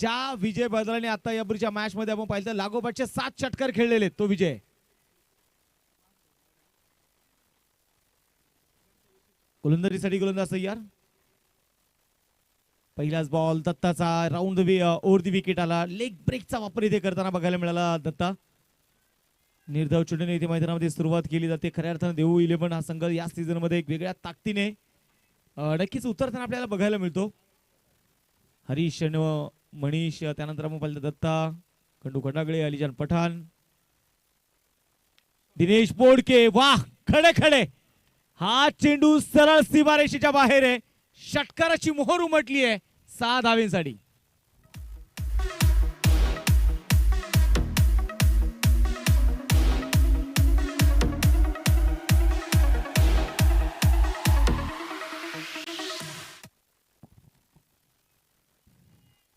ज्या विजय बदलाने आता यापूर्वीच्या मॅच मध्ये आपण पाहिलं लागोपाठचे 7 षटकार खेळलेले तो विजय. गोलंदाजीसाठी गोलंदाज तयार. पहिलाच बॉल दत्ताचा राऊंड ओव्हर दी विकेट आला. लेग ब्रेकचा वापर इथे करताना बघायला मिळाला दत्ता. निर्धाव चेंडूने इथे मैदानामध्ये सुरुवात केली जाते. खऱ्या अर्थाने देऊ 11 हा संघ या सीझन मध्ये एक वेगळ्या ताकदीने नक्कीच उतरताना आपल्याला बघायला मिळतो. हरीश मनीष त्यानंतर आपण पाहिलं दत्ता, खंडू खंडागळे, अलीजान पठाण, दिनेश बोडके. वाह खडे खडे हा चेंडू सरळ सीमारेषेच्या बाहेर आहे. षटकाराची मोहर उमटली आहे 6 धावेंसाठी.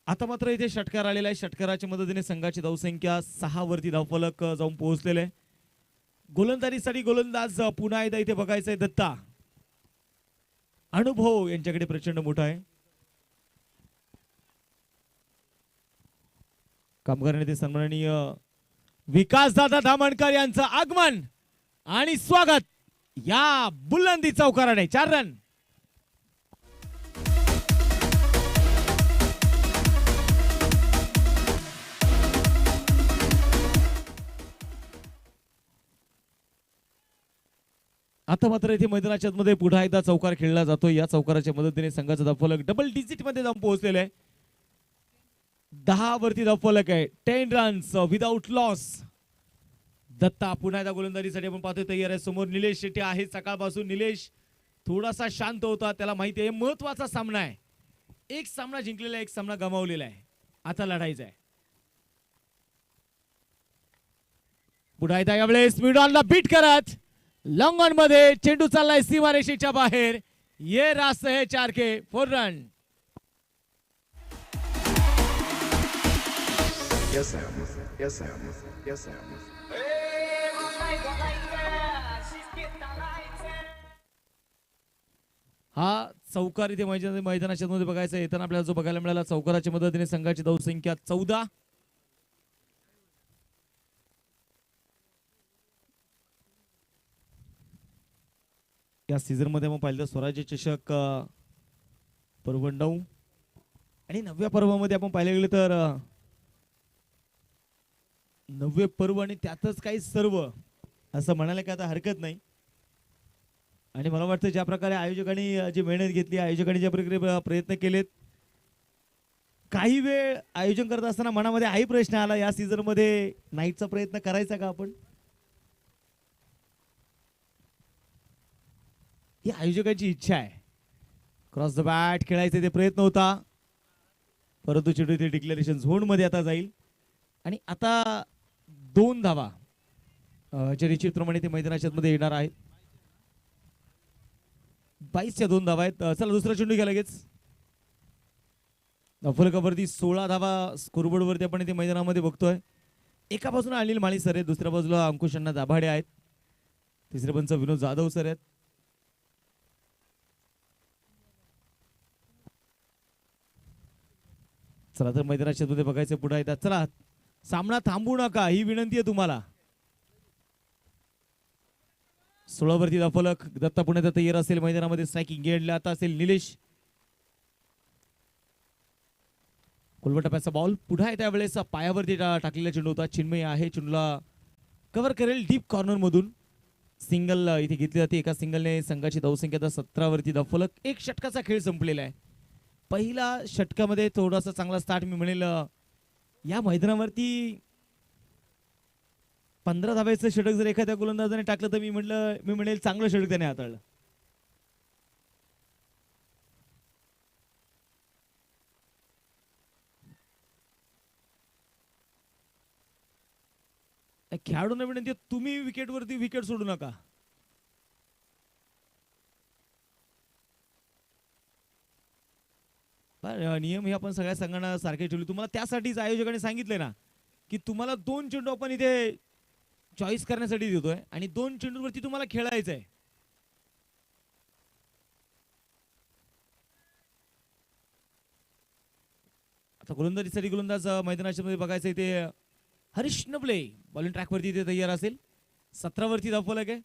आता मात्र इथे षटकार आलेला आहे. षटकाराच्या मदतीने संघाची धावसंख्या 6 वरती धावफलक जाऊन पोहोचलेले आहे. गोलंदाजीसाठी गोलंदाज पुन्हा एकदा इथे बघायचंय दत्ता. अनुभव यांच्याकडे प्रचंड मोठा आहे. कामगार नेते सन्माननीय विकासदादा धामणकर यांचं आगमन आणि स्वागत या बुलंदी चौकाराने. 4 रन. आता मात्र इथे मैदानाच्या मध्ये पुन्हा एकदा चौकार खेळला जातो. या चौकाराच्या मदतीने संघाचा धावफलक डबल डिजिट मध्ये जाऊन पोहोचलेला आहे. 10 वरती धावफलक आहे. 10 रन्स विदाउट लॉस. दत्ता पुन्हा एकदा गोलंदाजीसाठी आपण पाहतोय तयार आहे. समोर निलेश शेट्टी आहे. सकाळपासून निलेश थोडासा शांत होता. त्याला माहिती आहे महत्वाचा सामना आहे. एक सामना जिंकलेला आहे, एक सामना गमावलेला आहे. आता लढायचा आहे. पुन्हा एकदा यावेळेस मिडॉनला बीट करत लॉंग ऑन मध्ये चेंडू चाललाय सीमारेषेच्या बाहेर. ये रास्त है 4 के 4 रन. हा चौकार इथे मैदानाच्या मध्ये बघायचा. येताना आपल्याला जो बघायला मिळाला चौकाराच्या मदतीने संघाची धावसंख्या 14. या सीझन मध्ये आपण पाहिलं स्वराज्य चषक पर्व 9 आणि 9व्या पर्वामध्ये आपण पाहिलं गेलं तर 9वे पर्व आणि त्यातच काही सर्व असं म्हणायला काय आता हरकत नाही. आणि मला वाटतं ज्या प्रकारे आयोजकांनी जी मेहनत घेतली, आयोजकांनी ज्या प्रकारे प्रयत्न केलेत, काही वेळ आयोजन करत असताना मनामध्ये हाही प्रश्न आला या सीझन मध्ये नाईटचा प्रयत्न करायचा का आपण. ही आयोजकांची इच्छा आहे. क्रॉस द बॅट खेळायचे ते प्रयत्न होता, परंतु चेंडू ते डिक्लेरेशन झोन मध्ये आता जाईल. आणि आता 2 धावा जे निश्चितप्रमाणे ते मैदानाच्या मध्ये येणार आहेत. 22च्या 2 धावा आहेत. चला दुसरा चेंडू घ्या लगेच. फलकावरती 16 धावा स्कोरबोर्ड वरती आपण इथे मैदानामध्ये बघतोय. एका बाजूला अनिल माळी सर आहेत, दुसऱ्या बाजूला अंकुश अण्णा दाभाडे आहेत, तिसरे पंच विनोद जाधव सर आहेत. चला तर मैदानाच्या मध्ये बघायचं पुढे येतात. चला सामना थांबू नका ही विनंती आहे तुम्हाला. 16 वरती धावफलक. दत्ता पुणे तयार असेल मैदानामध्ये. स्ट्रायकिंग गेडला आता असेल निलेश. कोलवटाप्याचा बॉल पुढे आहे. त्यावेळेस पायावरती टाकलेला चेंडू होता. चिन्मय आहे, चेंडूला कव्हर करेल डीप कॉर्नर मधून. सिंगल इथे घेतली जाते. एका सिंगलने संघाची धावसंख्या 17 वरती धावफलक. 1 षटकाचा खेळ संपलेला आहे. पहिला षटकामध्ये थोडासा चांगला स्टार्ट मी म्हणेल. या मैदानावरती 15 धाव्याचं षटक जर एखाद्या गोलंदाजाने टाकलं तर मी म्हणेल चांगलं षटक त्याने हाताळलं. खेळाडूंना विनंती तुम्ही विकेटवरती विकेट सोडू नका. नियम हे आपण सगळ्या संघांना सारखे ठेवले. तुम्हाला त्यासाठीच आयोजकांनी सांगितले ना की तुम्हाला 2 चेंडू आपण इथे चॉईस करण्यासाठी देतोय आणि 2 चेंडूवरती तुम्हाला खेळायचं आहे. आता गोलंदाजीसाठी गोलंदाज मैदानाच्या मध्ये बघायचं इथे हरीश नबले बॉलिंग ट्रॅक वरती इथे तयार असेल. 17 वरती धावफलक आहे.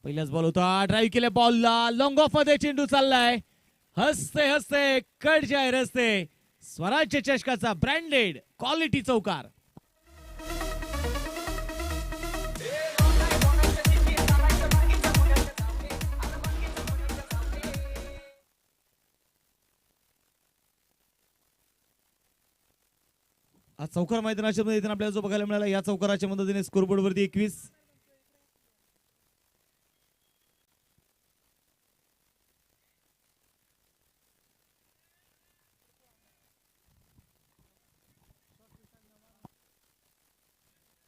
पहिलाच बॉल होता, ड्राईव्ह केल्या बॉलला, लॉंग ऑफ मध्ये चेंडू चाललाय. हसते हसते कट जाहीर असते. स्वराज्य चषकाचा ब्रँडेड क्वालिटी चौकार. आज चौकार मैदानाच्या मध्ये आपल्याला जो बघायला मिळाला, या चौकाराच्या मदतीने स्कोरबोर्ड वरती 21.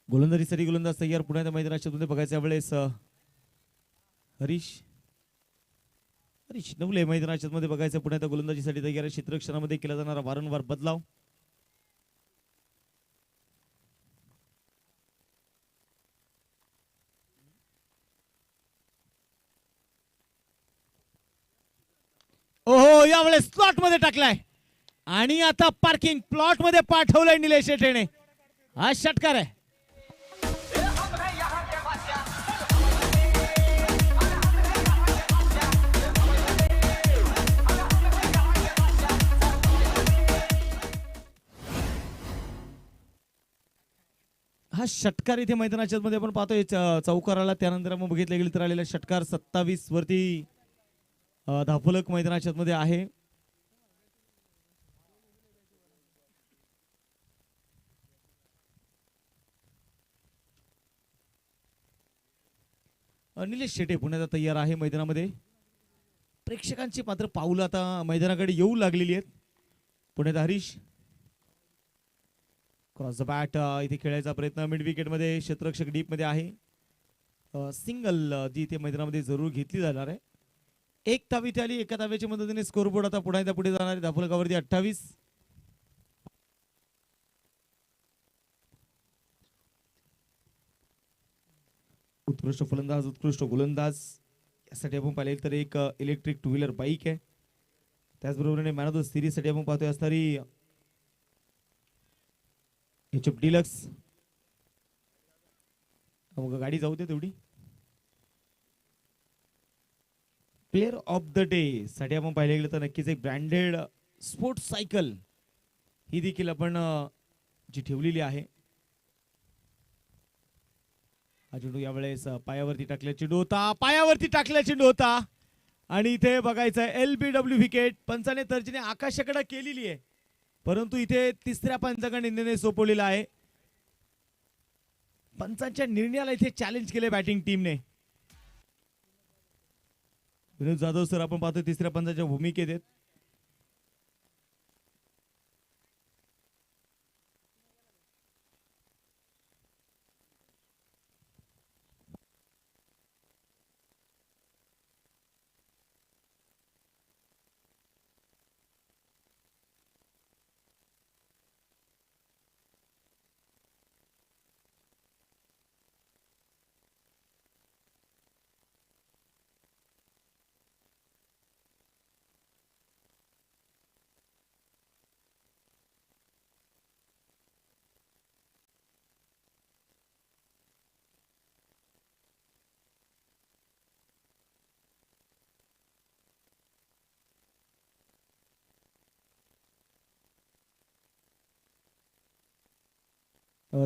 गोलंदाजीसाठी गोलंदाज तयार पुण्याच्या मैदानाच्या मध्ये बघायच्या वेळेस हरीश नवले मैदानाच्या मध्ये बघायचं पुण्याच्या गोलंदाजीसाठी तयार. क्षेत्ररक्षणामध्ये केला जाणारा वारंवार बदलाव. ओहो, यावेळेस स्लॉट मध्ये टाकलाय आणि आता पार्किंग प्लॉट मध्ये पाठवलंय निलेश शेटेने. हा षटकार आहे. हा षटकार इथे मैदानाच्या मध्ये आपण पाहतोय चौकाराला. त्यानंतर आपण बघितलं गेलं तर आलेला षटकार 27 वरती धावफलक मैदानाच्या मध्ये आहे. निलेश शेटे पुण्यात तयार आहे मैदानामध्ये. प्रेक्षकांची मात्र पाऊल आता मैदानाकडे येऊ लागलेली आहेत. पुण्यात हरीश क्रॉस द बॅट इथे खेळायचा प्रयत्न. मिड विकेट मध्ये क्षेत्ररक्षक डीप मध्ये आहे. सिंगल जी इथे मैदानामध्ये जरूर घेतली जाणार आहे. एक धाव इथे आली. एका धावेच्या मदतीने स्कोरबोर्ड आता पुढे जाणार आहे. धावफलकावरती 28. उत्कृष्ट फलंदाज, उत्कृष्ट गोलंदाज यासाठी आपण पाहिले तर एक इलेक्ट्रिक 2 व्हीलर बाईक आहे. त्याचबरोबर मॅन ऑफ द सिरीज साठी आपण पाहतोय असणारी HF डिलक्स. मग गाडी जाऊ दे तेवढी. प्लेअर ऑफ द डे साठी आपण पाहिले गेलं तर नक्कीच एक ब्रँडेड स्पोर्ट्स सायकल ही देखील आपण जी ठेवलेली आहे. हा चेंडू यावेळेस पायावरती टाकल्या चेंडू होता आणि इथे बघायचं LBW विकेट. पंचाने तर्जनी आकाशाकडे केलेली आहे, परंतु इथे तिसऱ्या पंचाकडे निर्णय सोपवलेला आहे. पंचांच्या निर्णयाला इथे चॅलेंज केले बॅटिंग टीमने. विनोद जाधव सर आपण पाहतो तिसऱ्या पंचाच्या भूमिकेत आहेत.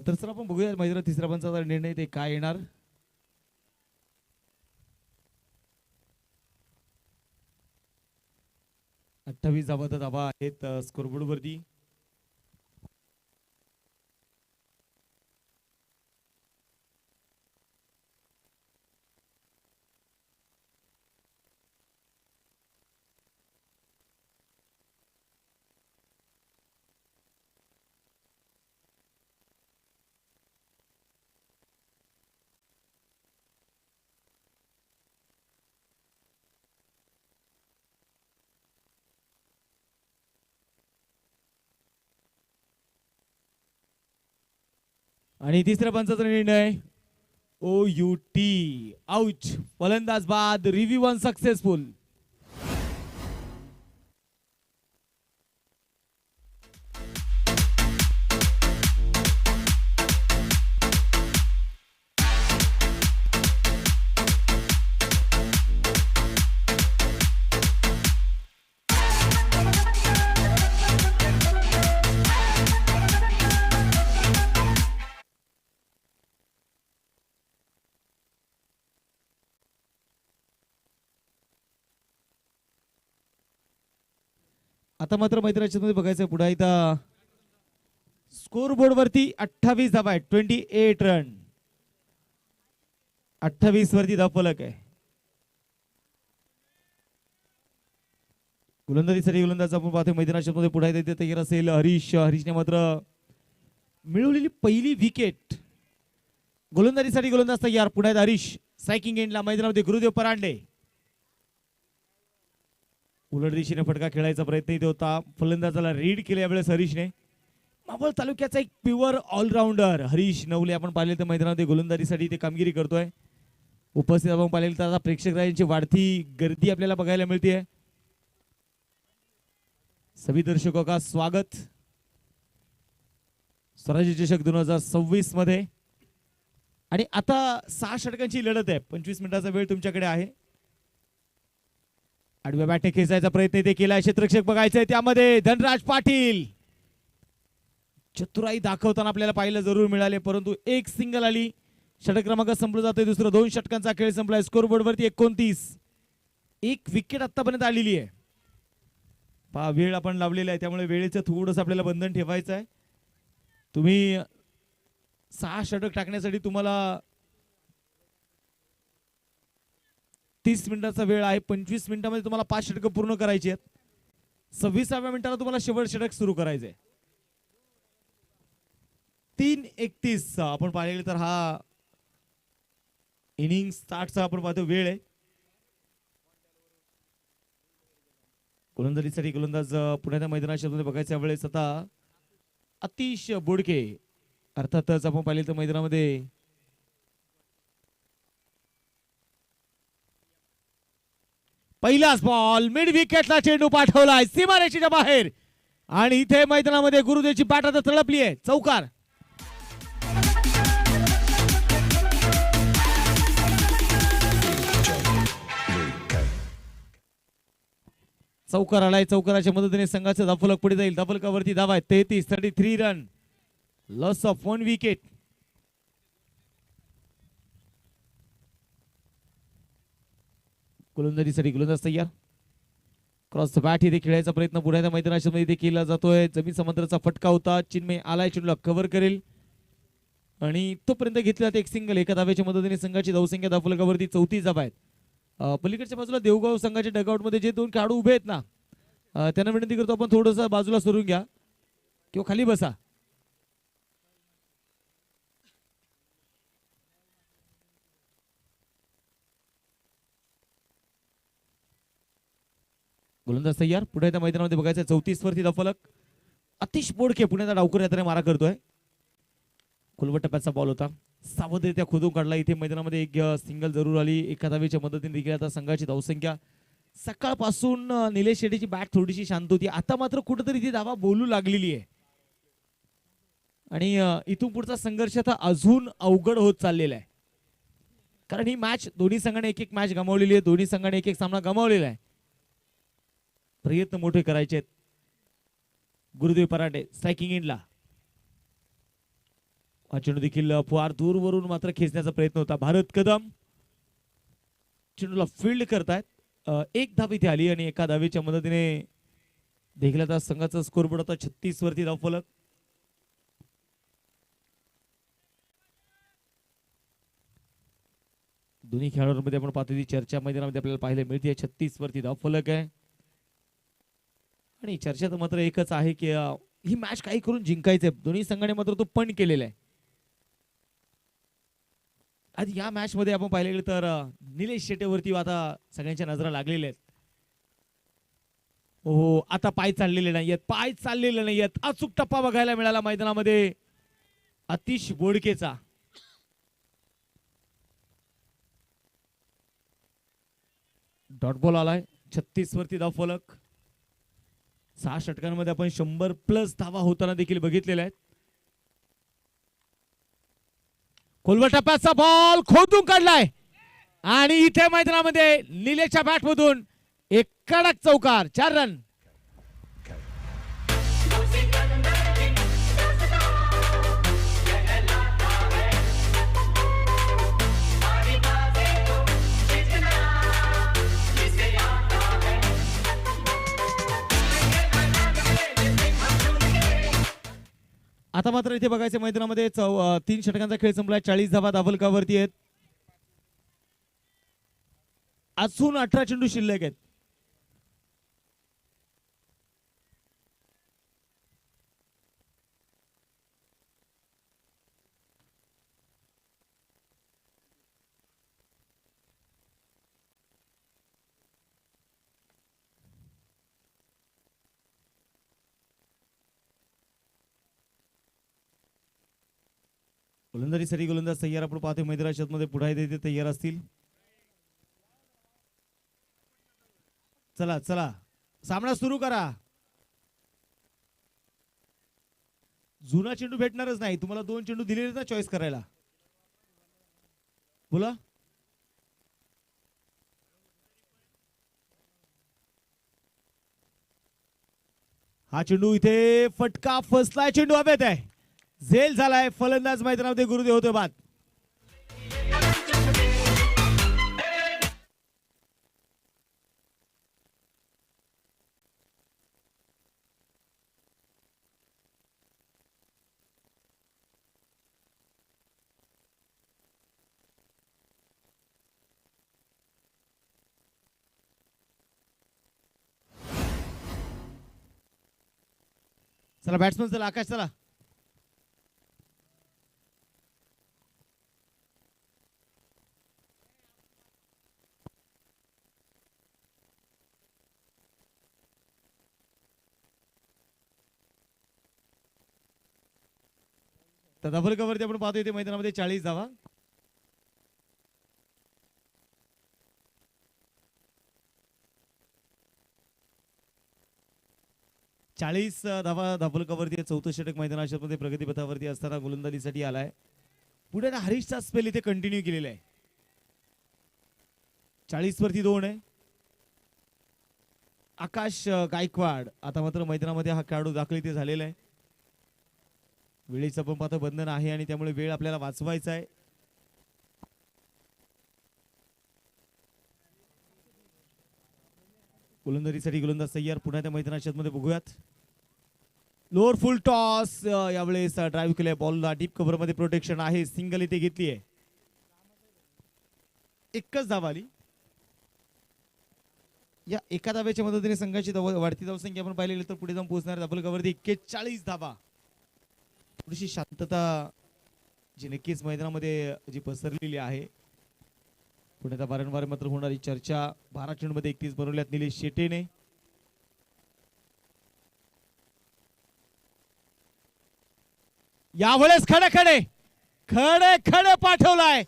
तर सर आपण बघूया मैदानात तिसऱ्या पंचाचा निर्णय ते काय येणार. अठ्ठावीस धावा आहेत स्कोरबोर्ड वरती. आणि तिसऱ्या पंचाचा निर्णय OUT आउट. फलंदाज बाद. Review unsuccessful. आता मात्र मैदानाच्या मध्ये बघायचं पुढे इथं स्कोर बोर्ड वरती 28 धावा आहेत, 28 रन, 28 वरती धावफलक आहे. गोलंदाजीसाठी गोलंदाज आपण पाहतोय मैदानाच्या मध्ये पुढे येते तयार असेल हरीश. हरीशने मात्र मिळवलेली पहिली विकेट. गोलंदाजीसाठी गोलंदाज तयार, पुढे हरीश. स्ट्रायकिंग एंडला मैदानामध्ये गुरुदेव परांडे. उलट दिशेने फटका खेळायचा प्रयत्न इथे होता, फलंदाजाला रीड केले यावेळेस हरीशने. मावळ तालुक्याचा एक प्युअर ऑलराऊंडर हरीश नवले आपण पाहिले तर मैदानामध्ये गोलंदाजीसाठी ते कामगिरी करतोय. उपस्थित आपण पाहिले तर आता प्रेक्षकांची वाढती गर्दी आपल्याला बघायला मिळते. सभी दर्शकों का स्वागत स्वराज्य चषक 2026 मध्ये. आणि आता 6 षटकांची लढत आहे, 25 मिनिटाचा वेळ तुमच्याकडे आहे. आडव्या बॅटने खेचायचा प्रयत्न इथे केलाय, क्षेत्ररक्षक बघायचंय त्यामध्ये धनराज पाटील. चतुराई दाखवताना आपल्याला पाहायला जरूर मिळाले, परंतु एक सिंगल आली. षटक क्रमांक संपला जातोय, दुसरं 2 षटकांचा खेळ संपलाय. स्कोर बोर्ड वरती 29. एक विकेट आतापर्यंत आलेली आहे. पहा वेळ आपण लावलेला आहे, त्यामुळे वेळेचं थोडंसं आपल्याला बंधन ठेवायचं आहे. तुम्ही 6 षटक टाकण्यासाठी तुम्हाला 30 मिनिटाचा वेळ आहे. 25 मिनिटांमध्ये तुम्हाला 5 षटकं पूर्ण करायची आहेत. 26व्या मिनिटाला तुम्हाला शेवट षटक सुरू करायचंय. 3:31 आपण पाहिले तर हा इनिंग स्टार्टचा आपण पाहतो वेळ आहे. गोलंदाजीसाठी गोलंदाज पुण्याच्या मैदानाच्या मध्ये बघायच्या वेळेस आता अतिश बोडके. अर्थातच आपण पाहिले तर मैदानामध्ये पहिलाच बॉल मिड विकेटला चेंडू पाठवलाय सीमारेषेच्या बाहेर. आणि इथे मैदानामध्ये गुरुदेवची बॅट आता तळपली आहे. चौकार. चौकार आलाय. चौकाराच्या मदतीने संघाचा धावफलक पुढे जाईल. धावफलकावरती धावा आहेत 33. 33 रन, लॉस ऑफ 1 विकेट. गोलंदाजीसाठी गोलंदाज तयार. क्रॉस बॅट इथे खेळायचा प्रयत्न पुण्याच्या मैदानाच्या मध्ये केला जातोय. जमीन समांतराचा फटका होता. चिन्मय आलाय, चेंडूला कव्हर करेल आणि तोपर्यंत घेतला एक सिंगल. एका धाव्याच्या मदतीने संघाची धावसंख्या धावफलकावरती 34 धावा आहेत. पलीकडच्या बाजूला देवगाव संघाच्या डगआउट मध्ये जे 2 खेळाडू उभे आहेत ना, त्यांना विनंती करतो आपण थोडंसं बाजूला सरून घ्या किंवा खाली बसा. गोलंदाज तयार. पुढे त्या मैदानामध्ये बघायचं 34 वरती धावफलक. अतिश बोडके पुण्याचा डावकर यात्रे मारा करतोय. खुलवट टप्प्याचा बॉल होता, सावधरित्या खोदून काढला. इथे मैदानामध्ये एक सिंगल जरूर आली. एका धावेच्या मदतीने देखील आता संघाची धावसंख्या. सकाळपासून निलेश शेट्टीची बॅट थोडीशी शांत होती, आता मात्र कुठेतरी ती धावा बोलू लागलेली आहे. आणि इथून पुढचा संघर्ष आता अजून अवघड होत चाललेला आहे, कारण ही मॅच दोन्ही संघाने एक मॅच गमावलेली आहे. दोन्ही संघाने एक सामना गमावलेला आहे. प्रयत्न मोठे करायचे आहेत. गुरुदेव परांडे स्ट्रायकिंग एंडला. हा चेंडू देखील फार दूरवरून मात्र खेचण्याचा प्रयत्न होता. भारत कदम चेंडूला फील्ड करतायत. एक धाव इथे आली आणि एका धावेच्या मदतीने देखील आता संघाचा स्कोर बोर्ड आता 36 वरती धावफलक. दोन्ही खेळाडूंमध्ये आपण पाहतो ती चर्चा मैदानामध्ये आपल्याला पाहायला मिळते. 36 वरती धावफलक आहे आणि चर्चा तर मात्र एकच आहे की ही मॅच काही करून जिंकायचंय. दोन्ही संघाने मात्र तो पण केलेला आहे. आज या मॅच मध्ये आपण पाहिले गेले तर निलेश शेट्टीवरती आता सगळ्यांच्या नजरा लागलेल्या आहेत. हो, आता पाय चाललेले नाहीयेत. अचूक टप्पा बघायला मिळाला मैदानामध्ये अतिश बोडकेचा. डॉट बॉल आलाय. 36 वरती धावफलक. 6 षटकांमध्ये आपण 100+ धावा होताना देखील बघितलेल्या आहेत. खोलवर टप्प्याचा बॉल खोदून काढलाय आणि इथे मैदानामध्ये निलेशच्या बॅट मधून एक कडक चौकार. 4 रन. आता मात्र इथे बघायचं मैदानामध्ये 3 षटकांचा खेळ संपलाय. 40 धावा धावलकावरती आहेत. अजून 18 चेंडू शिल्लक आहेत. गोलंदाजीसाठी गोलंदाज तयार आपण पाहतोय मैदानाच्या मध्ये पुढे येते तयार असतील. चला चला सामना सुरू करा. जुना चेंडू भेटणारच नाही तुम्हाला. 2 चेंडू दिलेले ना चॉईस करायला. बोला. हा चेंडू इथे फटका फसलाय. चेंडू हवेत आहे. झेल झालाय. फलंदाज मैदानामध्ये गुरुदेव होतोय बाद. चला बॅट्समन चला. आकाश चला. तर डबल कव्हरती आपण पाहतो इथे मैदानामध्ये 40 धावा. धावा डबल कव्हरती. 4थं षटक मैदानाच्या मध्ये प्रगतीपथावरती असताना गोलंदाजीसाठी आलाय. पुढे हरीशचा स्पेल इथे कंटिन्यू केलेला आहे. 40 वरती 2 आहे. आकाश गायकवाड आता मात्र मैदानामध्ये हा खेळाडू दाखल इथे झालेला आहे. वेळेचं पण पाहतो बंधन आहे आणि त्यामुळे वेळ आपल्याला वाचवायचा आहे. गोलंदाजीसाठी गोलंदाज तयार. पुन्हा त्या मैदानाच्या मध्ये बघूयात. लोअर फुल टॉस यावेळेस ड्राईव्ह केलाय. बॉलला डीप कव्हर मध्ये प्रोटेक्शन आहे. सिंगल इथे घेतली आहे. एकच धाव आली. या एका धाव्याच्या मदतीने संघाची वाढती धावसंख्या आपण पाहिलेली तर पुढे जाऊन पोहोचणार. डबल कव्हरती 41 धावा. थोडीशी शांतता जी नक्कीच मैदानामध्ये जी पसरलेली आहे. पुढे आता वारंवार मात्र होणारी चर्चा. 12 चेंडूमध्ये 31 बनवल्यात निलेश शेटेने. यावेळेस खडे खडे पाठवलाय.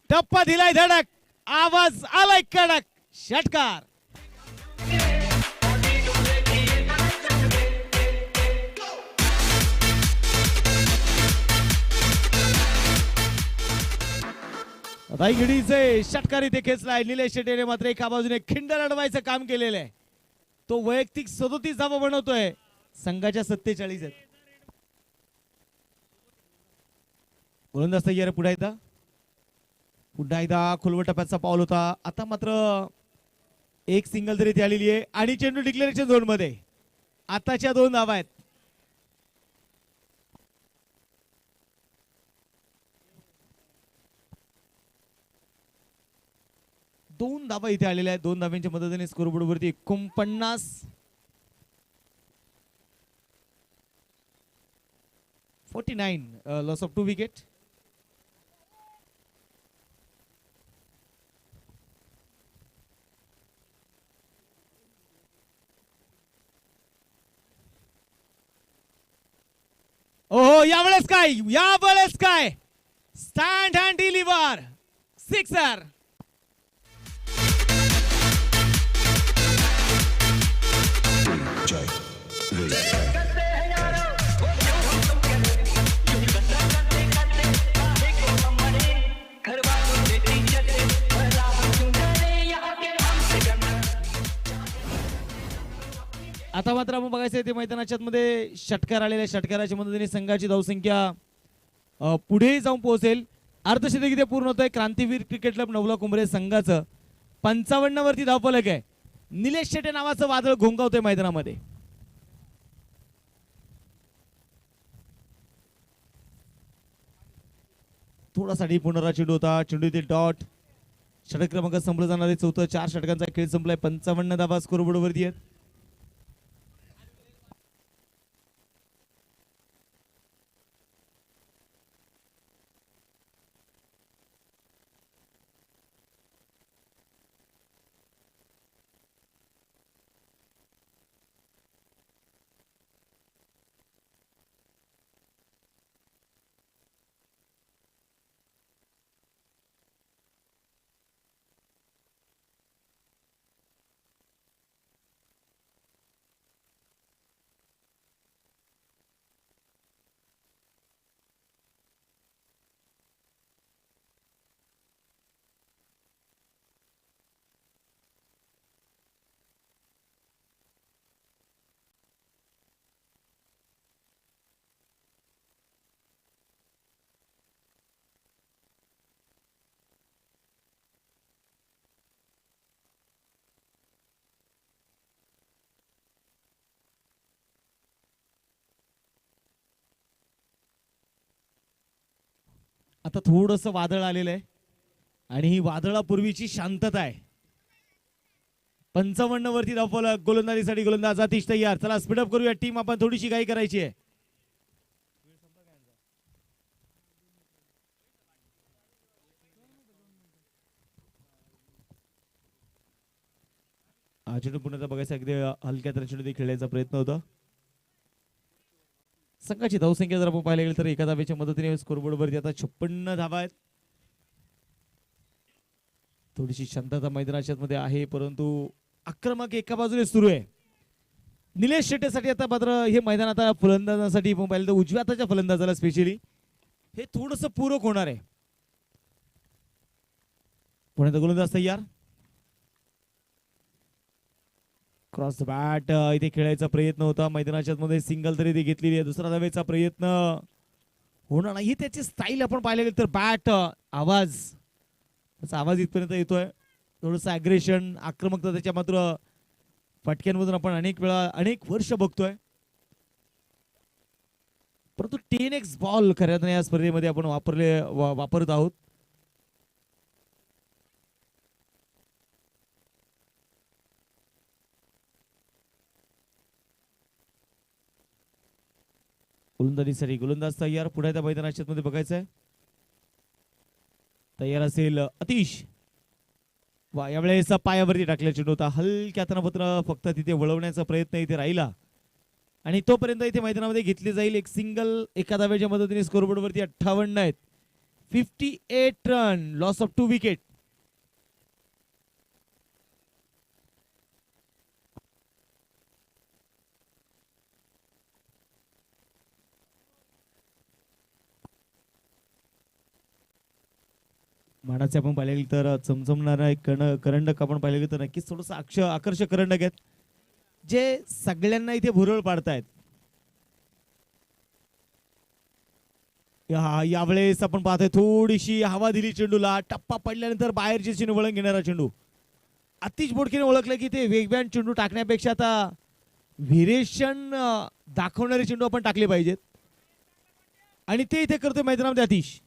टप्पा दिलाय धडक. आवाज आलाय कडक. षटकार. रायगडीचे षटकार इथे खेचलाय. निलेश शेटेने मात्र एका बाजूने खिंडर अडवायचं काम केलेलं आहे. तो वैयक्तिक 37 धावा बनवतोय. संघाच्या 47 आहेत. गोलंदाज तयार. पुन्हा एकदा खोलवर टप्प्याचा पाऊल होता. आता मात्र एक सिंगल तरी इथे आलेली आहे आणि चेंडू डिक्लेरेशन झोन मध्ये. आताच्या 2 धावा आहेत. दोन धावा इथे आलेल्या आहेत. 2 धाव्यांच्या मदतीने स्कोरबोर्ड वरती 49. 49 लॉस ऑफ 2 विकेट. ओहो यावेळेस काय स्टँड अँड डिलिव्हर. सिक्सर. आता मात्र आपण बघायचं ते मैदानाच्या मध्ये षटकार आलेल्या. षटकाराच्या मदतीने संघाची धावसंख्या पुढे जाऊन पोहोचेल. अर्धशतक इथे पूर्ण होतंय. क्रांतीवीर क्रिकेट क्लब नवला कुंभरे संघाचं 55 वरती धावफलक आहे. निलेश शेटे नावाचं वादळ घोंगावतोय मैदानामध्ये. थोडासा डीप होणारा चेंडू होता. चेंडू इथे डॉट. षटक क्रमांक संपला जाणार आहे. चौथं 4 षटकांचा खेळ संपलाय. 55 धावा स्कोरबोर्ड वरती आहेत. आता थोडंसं वादळ आलेलं आहे आणि ही वादळापूर्वीची शांतता आहे. 55 वरती धावफलक. गोलंदाजीसाठी गोलंदाज अतिश तयार. चला स्पीडअप करूया टीम. आपण थोडीशी घाई करायची आहे. चेंडू पुण्याचा बघायचा अगदी हलक्या तऱ्हेने चेंडू खेळण्याचा प्रयत्न होता. संघाची धावसंख्या जर आपण पाहायला गेलं तर एका धावेच्या मदतीने स्कोरबोर्ड वरती आता 56 धावा आहेत. थोडीशी शांतता मैदानाच्या मध्ये आहे परंतु आक्रमक एका बाजूने सुरू आहे. निलेश शेट्टीसाठी आता मात्र हे मैदान आता फलंदाजांसाठी आपण पाहिलं तर उजव्या हाताच्या फलंदाजाला स्पेशली हे थोडंसं पूरक होणार आहे. पुण्याचा गोलंदाज तयार. क्रॉस बॅट इथे खेळायचा प्रयत्न होता. मैदानाच्या मध्ये सिंगल तरी इथे घेतलेली आहे. दुसरा धावेचा प्रयत्न होणार नाही. त्याची स्टाईल आपण पाहिलं गेलं तर बॅट आवाज त्याचा आवाज इथपर्यंत येतोय. थोडंसं अग्रेशन आक्रमकता त्याच्या मात्र फटक्यांमधून आपण अनेक वेळा अनेक वर्ष बघतोय. परंतु 10x बॉल खऱ्या या स्पर्धेमध्ये आपण वापरत आहोत. गोलंदाजीसाठी गोलंदाज तयार. पुढे त्या मैदानाच्या मध्ये बघायचंय तयार असेल अतिश. वा यावेळेस पायावरती टाकल्या चेंडू होता. हलक्या हाताने फक्त तिथे वळवण्याचा प्रयत्न इथे राहिला आणि तोपर्यंत इथे मैदानामध्ये घेतली जाईल एक सिंगल. एका धावेच्या मदतीने स्कोरबोर्ड वरती 58 आहेत. 58 रन. Loss of 2 wicket. मानाचे आपण पाहिले तर चमचमणारा एक करंडक आपण पाहिले तर नक्कीच थोडस आकर्षक करंडक आहेत जे सगळ्यांना इथे भुरळ पाडतायत. यावेळेस आपण पाहतोय थोडीशी हवा दिली चेंडूला. टप्पा पडल्यानंतर बाहेरची चेंडू वळण घेणारा चेंडू. अतिश बोडकीने ओळखलं की ते वेगवान चेंडू टाकण्यापेक्षा आता व्हेरिएशन दाखवणारे चेंडू आपण टाकले पाहिजेत आणि ते इथे करतोय मैदानामध्ये अतिश.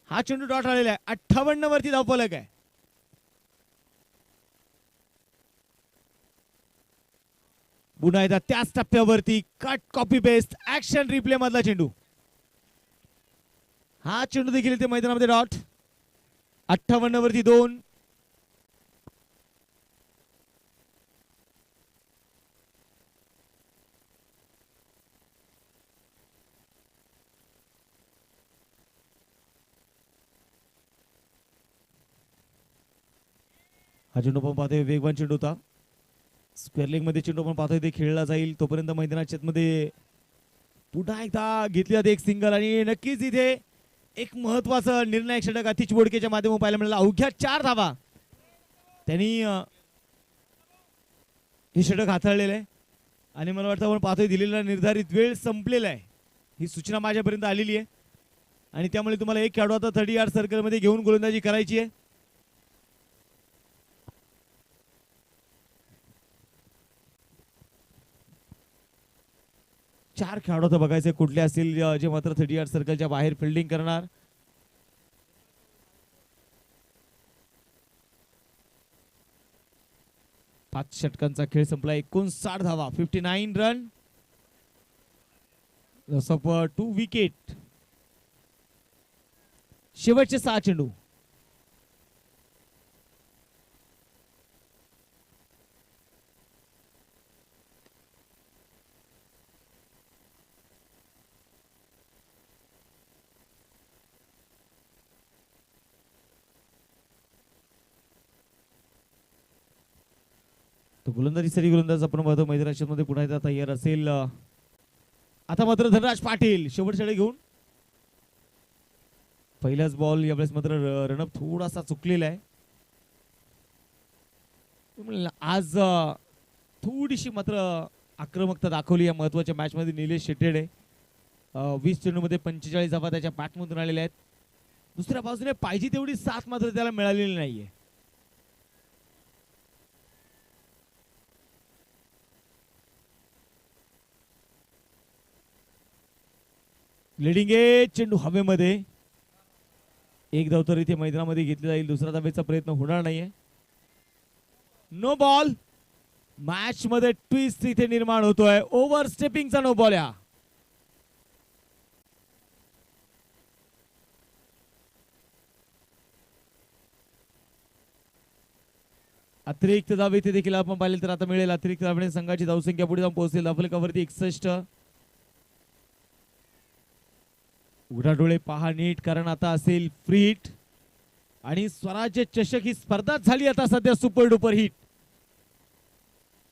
हा चेंडू डॉट आलेला आहे. 58 वरती धावफलक आहे. पुन्हा एकदा त्याच टप्प्यावरती cut copy paste action replay मधला चेंडू. हा चेंडू देखील इथे मैदानामध्ये डॉट. 58 वरती 2. हा चेंडू पण पाहतोय वेगवान चेंडू होता. स्क्वेअर लेग मध्ये चेंडू पण पाहतोय ते खेळला जाईल. तोपर्यंत मैदानाच्या मध्ये पुन्हा एकदा घेतली जाते एक सिंगल आणि नक्कीच इथे एक महत्वाचा निर्णायक षटक अतिश बोडकेच्या माध्यमातून पाहायला मिळाला. अवघ्या 4 धावा त्यांनी हे षटक हाताळलेलं आहे आणि मला वाटतं आपण पाहतोय दिलेला निर्धारित वेळ संपलेला आहे. ही सूचना माझ्यापर्यंत आलेली आहे आणि त्यामुळे तुम्हाला एक खेळाडू आता 30 यार्ड सर्कल मध्ये घेऊन गोलंदाजी करायची आहे. चार खेळाडू तर बघायचे कुठले असतील जे मात्र 30 यार्ड सर्कलच्या बाहेर फिल्डिंग करणार. 5 षटकांचा खेळ संपला. 59 धावा, 59 रन, लॉस ऑफ 2 विकेट. शेवटचे 6 चेंडू. तो गोलंदाजीसाठी गोलंदाज आपण पाहतो मैदानाच्या मध्ये पुन्हा एकदा तयार असेल. आता मात्र धनराज पाटील शेवटच्या घेऊन पहिलाच बॉल. यावेळेस मात्र रनअप थोडासा चुकलेला आहे. आज थोडीशी मात्र आक्रमकता दाखवली या महत्वाच्या मॅच मध्ये निलेश शेट्टे. 20 चेंडूमध्ये 45 धावा त्याच्या बॅटमधून आलेल्या आहेत. दुसऱ्या बाजूने पाहिजे तेवढी साथ मात्र त्याला मिळालेली नाहीये. लिडिंग एज चेंडू हवेमध्ये. एक धाव तर इथे मैदानामध्ये घेतली जाईल. दुसरा धावेचा प्रयत्न होणार नाहीये. No ball. मॅच मध्ये ट्विस्ट इथे निर्माण होतोय. ओव्हर स्टेपिंगचा नो बॉल. या अतिरिक्त धाव इथे देखील आपण पाहिले तर आता मिळेल. अतिरिक्त धावने संघाची धावसंख्या पुढे जाऊन पोहोचेल. धावफलकावरती 61. उघडा डोळे पहा नीट, कारण आता असेल फ्री हिट. आणि स्वराज्य चषक ही स्पर्धा झाली आता सध्या सुपर डुपर हिट.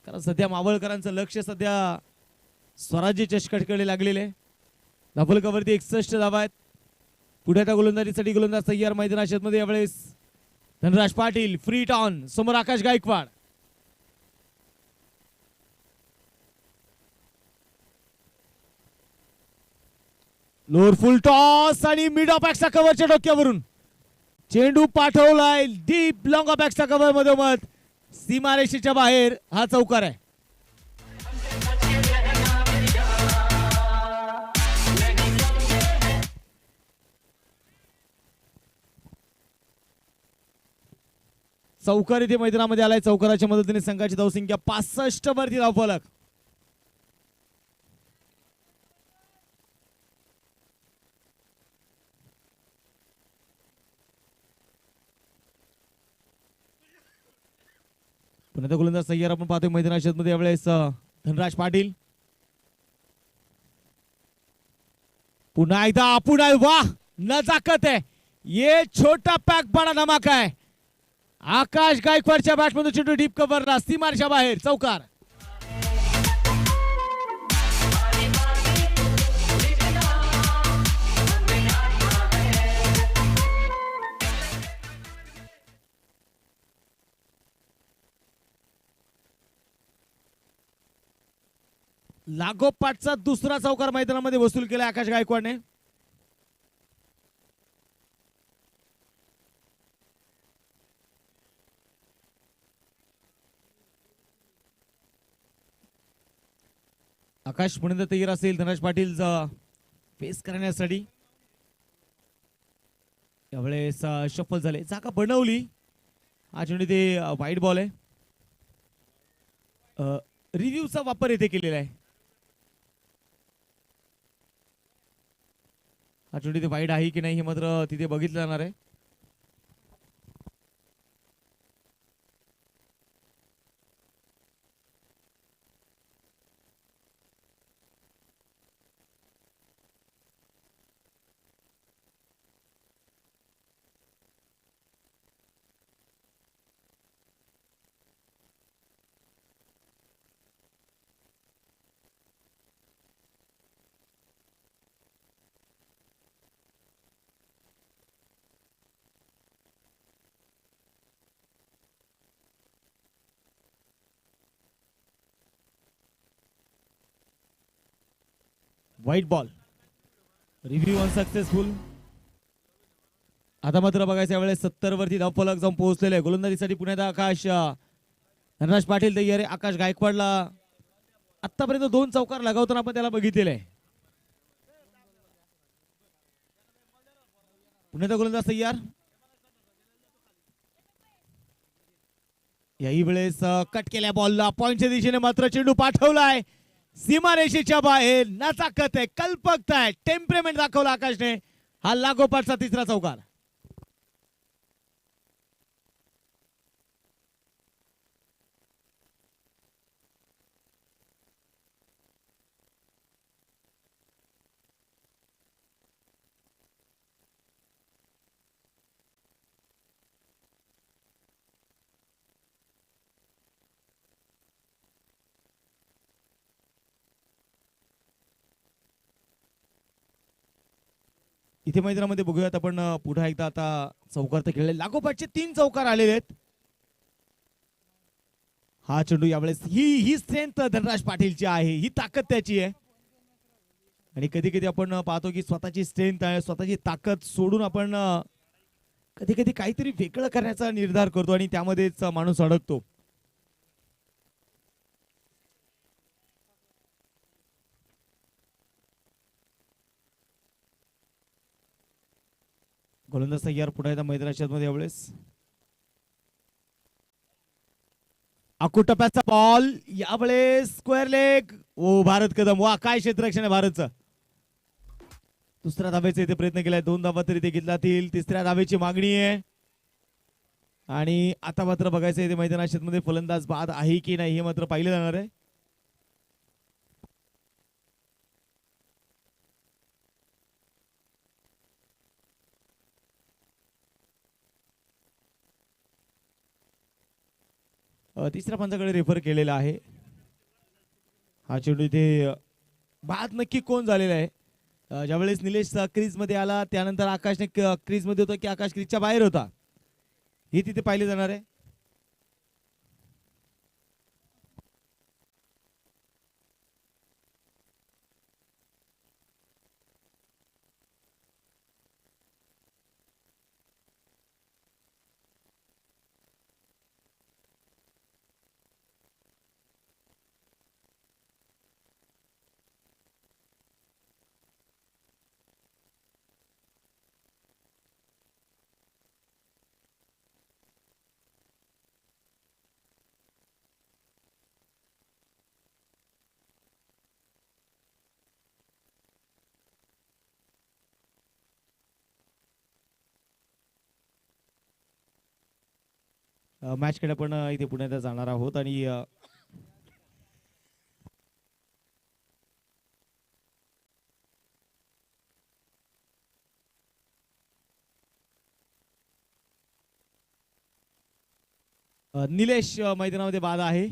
कारण सध्या मावळकरांचं लक्ष सध्या स्वराज्य चषकाकडे लागलेले आहे. धावफलकावरती 61 धावा आहेत. पुढे त्या गोलंदाजीसाठी गोलंदाज तयार मैदानाच्या मध्ये. यावेळेस Dhanraj Patil free hit on. समोर आकाश गायकवाड. लोअर फुल टॉस आणि मिड ऑफ बॅकच्या कव्हरच्या डोक्यावरून चेंडू पाठवलाय डीप लॉंग ऑफ बॅकच्या कव्हर मधोमध सीमारेषेच्या बाहेर. हा चौकार आहे. चौकार इथे मैदानामध्ये आलाय. चौकाराच्या मदतीने संघाची धावसंख्या 65 वरती धावफलक. पुन्हा गोलंदाज तयार आपण पाहतोय मैदानाच्या मध्ये. यावेळेस धनराज पाटील पुन्हा एकदा. पुन्हा वाह नजाकत है. ये छोटा पॅक बडा धमाका है. आकाश गायकवाडच्या बॅटमधून चेंडू डीप कव्हरला सीमारेषेच्या बाहेर. चौकार. लागोपाठचा दुसरा चौकार मैदानामध्ये वसूल केला आकाश गायकवाडने. आकाश पुन्हा तयार असेल धनराज पाटील फेस करण्यासाठी. यावेळेस शफल झाले. जागा बनवली. हा चेंडू ते वाईट बॉल आहे. रिव्ह्यूचा वापर इथे केलेला आहे. हा चेंडू ते वाईट आहे की नाही हे मात्र तिथे बघितलं जाणार आहे. White ball. Review unsuccessful. आता मात्र बघायचं यावेळेस 70 वरती धावफलक जाऊन पोहोचलेले आहे. गोलंदाजीसाठी पुण्यात आकाश धनराज पाटील तयार आहे. आकाश गायकवाडला आतापर्यंत 2 चौकार लगावताना आपण त्याला बघितलेलं आहे. पुण्याचा गोलंदाज तयार. याही वेळेस कट केल्या बॉलला पॉइंटच्या दिशेने मात्र चेंडू पाठवलाय सीमारेषेच्या बाहेर. नाचाकत आहे, कल्पकता आहे, टेम्परेमेंट दाखवला आकाशने. हा लागोपाठचा तिसरा चौकार. इथे मैदानामध्ये बघूयात आपण पुन्हा एकदा आता चौकार तर खेळले, लागोपाठचे 3 चौकार आलेले आहेत. हा चेंडू यावेळेस ही स्ट्रेंथ धनराज पाटीलची आहे, ही ताकद त्याची आहे. आणि कधी कधी आपण पाहतो की स्वतःची स्ट्रेंथ आहे, स्वतःची ताकद सोडून आपण कधी कधी काहीतरी वेगळं करण्याचा निर्धार करतो आणि त्यामध्येच माणूस अडकतो. गोलंदाज तयार पुन्हा एकदा मैदानाच्या मध्ये यावेळेस टप्प्याचा बॉल यावेळेस स्क्वेअर लेग. ओ भारत कदम, वा काय क्षेत्ररक्षण आहे भारतचं. दुसऱ्या धावेचा इथे प्रयत्न केलाय, 2 धावा तरी ते घेतलातील. तिसऱ्या धावेची मागणी आहे आणि आता मात्र बघायचं इथे मैदानाच्या मध्ये फलंदाज बाद आहे की नाही हे मात्र पाहिलं जाणार आहे. तिसऱ्या पंचाकडे रेफर केलेला आहे. हा चेंडू इथे बाद नक्की कोण झालेला आहे. ज्यावेळेस निलेश क्रीज मध्ये आला त्यानंतर आकाशने क्रीज मध्ये होता की आकाश क्रीजच्या बाहेर होता हे तिथे पाहिले जाणार आहे. मॅच कडे आपण इथे पुण्यात जाणार आहोत आणि निलेश मैदानामध्ये बाद आहे.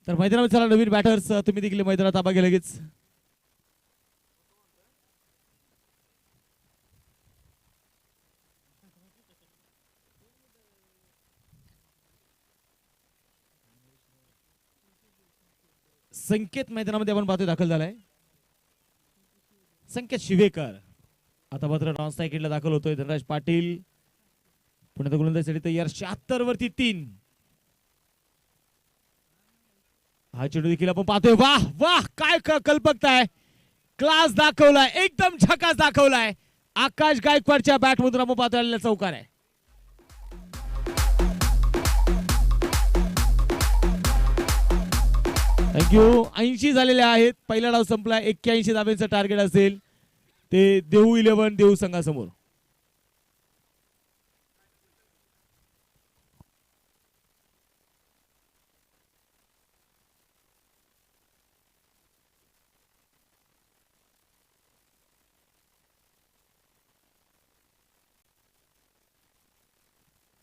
तर मैदानामध्ये चला नवीन बॅटर्स तुम्ही देखील मैदानात ताबा घ्या लगेच. संकेत मैदानामध्ये आपण पाहतोय दाखल झालाय. संकेत शिवेकर आता मात्र नॉन सायकलला दाखल होतोय. धनराज पाटील पुण्यात गोलंदाजीसाठी तयार. 76 वरती 3. हा चेंडू देखील आपण पाहतोय. वाह वाह काय कल्पकता आहे, क्लास दाखवलाय, एकदम झकास दाखवलाय. आकाश गायकवाडच्या बॅट मधून आपण पाहतोय आलेला चौकार आहे. थँक्यू. 80 झालेले आहेत. पहिला डाव संपला. 81 धाब्यांचं टार्गेट असेल ते देऊ 11 देऊ संघासमोर.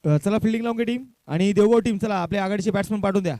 चला फिल्डिंग लावून घ्या टीम आणि देवगाव टीम चला आपल्या आघाडीचे बॅट्समन पाठवून द्या.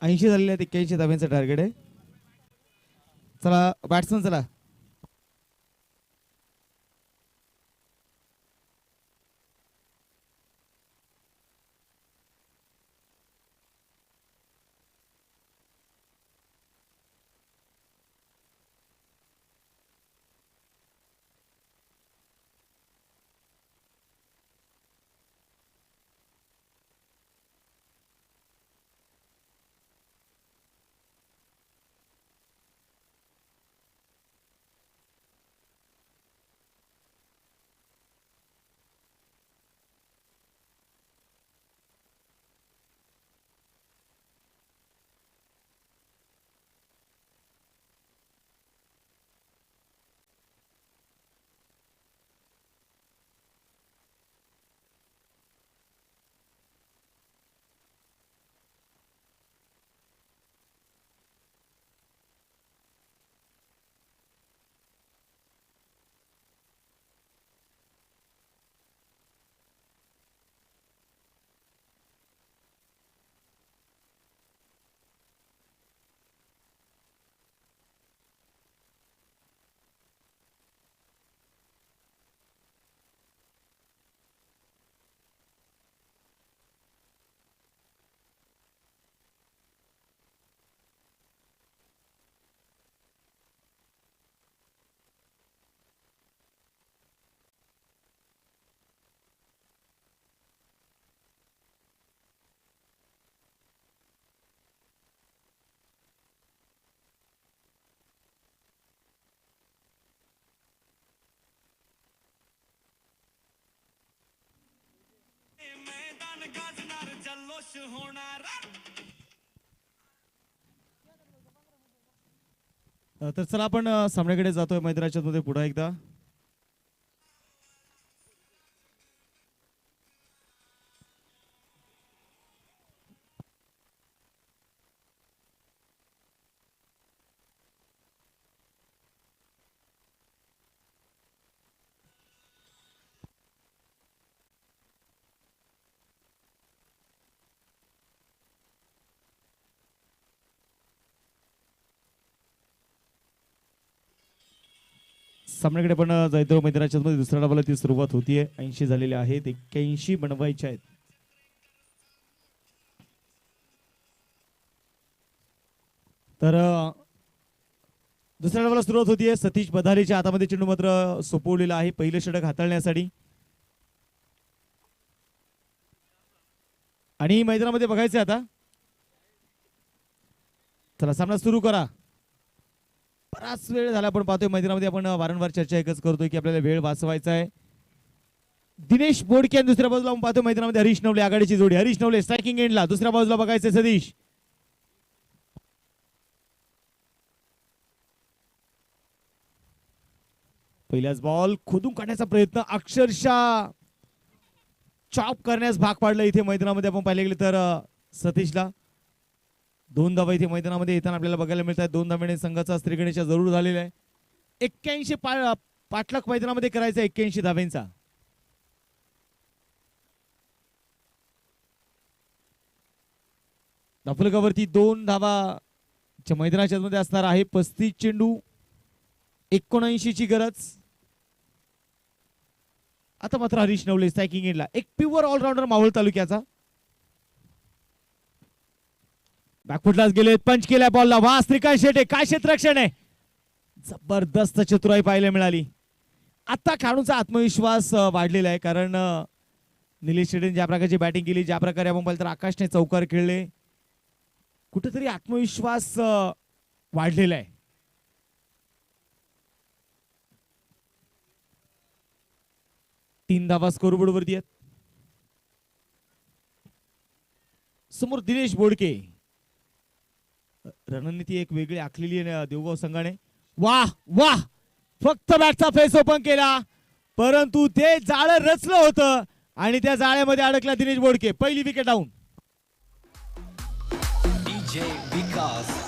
80 झालेले आहेत, 81 धाब्यांचं टार्गेट आहे. चला बॅट्समन चला. तर चला आपण सामन्याकडे जातोय मैदानाच्या मध्ये पुन्हा एकदा. सामन्याकडे पण जायतो मैदानाच्या मध्ये. दुसऱ्या डावाला ती सुरुवात होतीये. 80 झालेले आहेत, 81 बनवायचे आहेत. तर दुसऱ्या डावाला सुरुवात होतीये. सतीश बधालेच्या हातामध्ये चेंडू मात्र सोपवलेला आहे पहिलं षटक हाताळण्यासाठी. आणि मैदानामध्ये बघायचं आता. चला सामना सुरू करा. बराच वेळ झाला आपण पाहतोय मैदानामध्ये. आपण वारंवार चर्चा एकच करतोय की आपल्याला वेळ वाचवायचा आहे. दिनेश बोडके आणि दुसऱ्या बाजूला आपण पाहतोय मैदानामध्ये हरीश नवले आघाडीची जोडी. हरीश नवले स्ट्रायकिंग एंडला. दुसऱ्या बाजूला बघायचंय सतीश. पहिल्याच बॉल खोदून काढण्याचा प्रयत्न, अक्षरशः चॉप करण्यास भाग पाडलं इथे मैदानामध्ये. आपण पाहिले गेले तर सतीशला 2 धावा इथे मैदानामध्ये येताना आपल्याला बघायला मिळतात. 2 धाब्याने संघाचा स्त्रीगणेशा जरूर झालेला आहे. 81 पाठलाग मैदानामध्ये करायचा 81 धाब्यांचा. धाफलकावरती 2 धावा मैदानाच्या मध्ये असणार आहे. 35 चेंडू 79 ची गरज. आता मात्र हरीश नवले स्ट्रायकिंग एंडला. एक प्युअर ऑलराऊंडर मावळ तालुक्याचा. बॅकफुटलाच गेले, पंच केलाय बॉलला. वा श्रीकांत शेटे, काय क्षेत्ररक्षण आहे. जबरदस्त चतुराई पाहायला मिळाली. आता खेळाडूंचा आत्मविश्वास वाढलेला आहे. कारण निलेश शेटेने ज्या प्रकारची बॅटिंग केली, ज्या प्रकारे आपण पाहिलं तर आकाशने चौकार खेळले, कुठेतरी आत्मविश्वास वाढलेला आहे. तीन धावा स्कोरबोर्ड वरती आहेत. समोर दिनेश बोडके. रणनीती एक वेगळी आखलेली आहे देवगाव संघाने. वाह वाह, फक्त बॅटचा फेस ओपन केला, परंतु ते जाळं रचलं होतं आणि त्या जाळ्यामध्ये अडकला दिनेश बोडके. पहिली विकेट डाऊन. DJ विकास.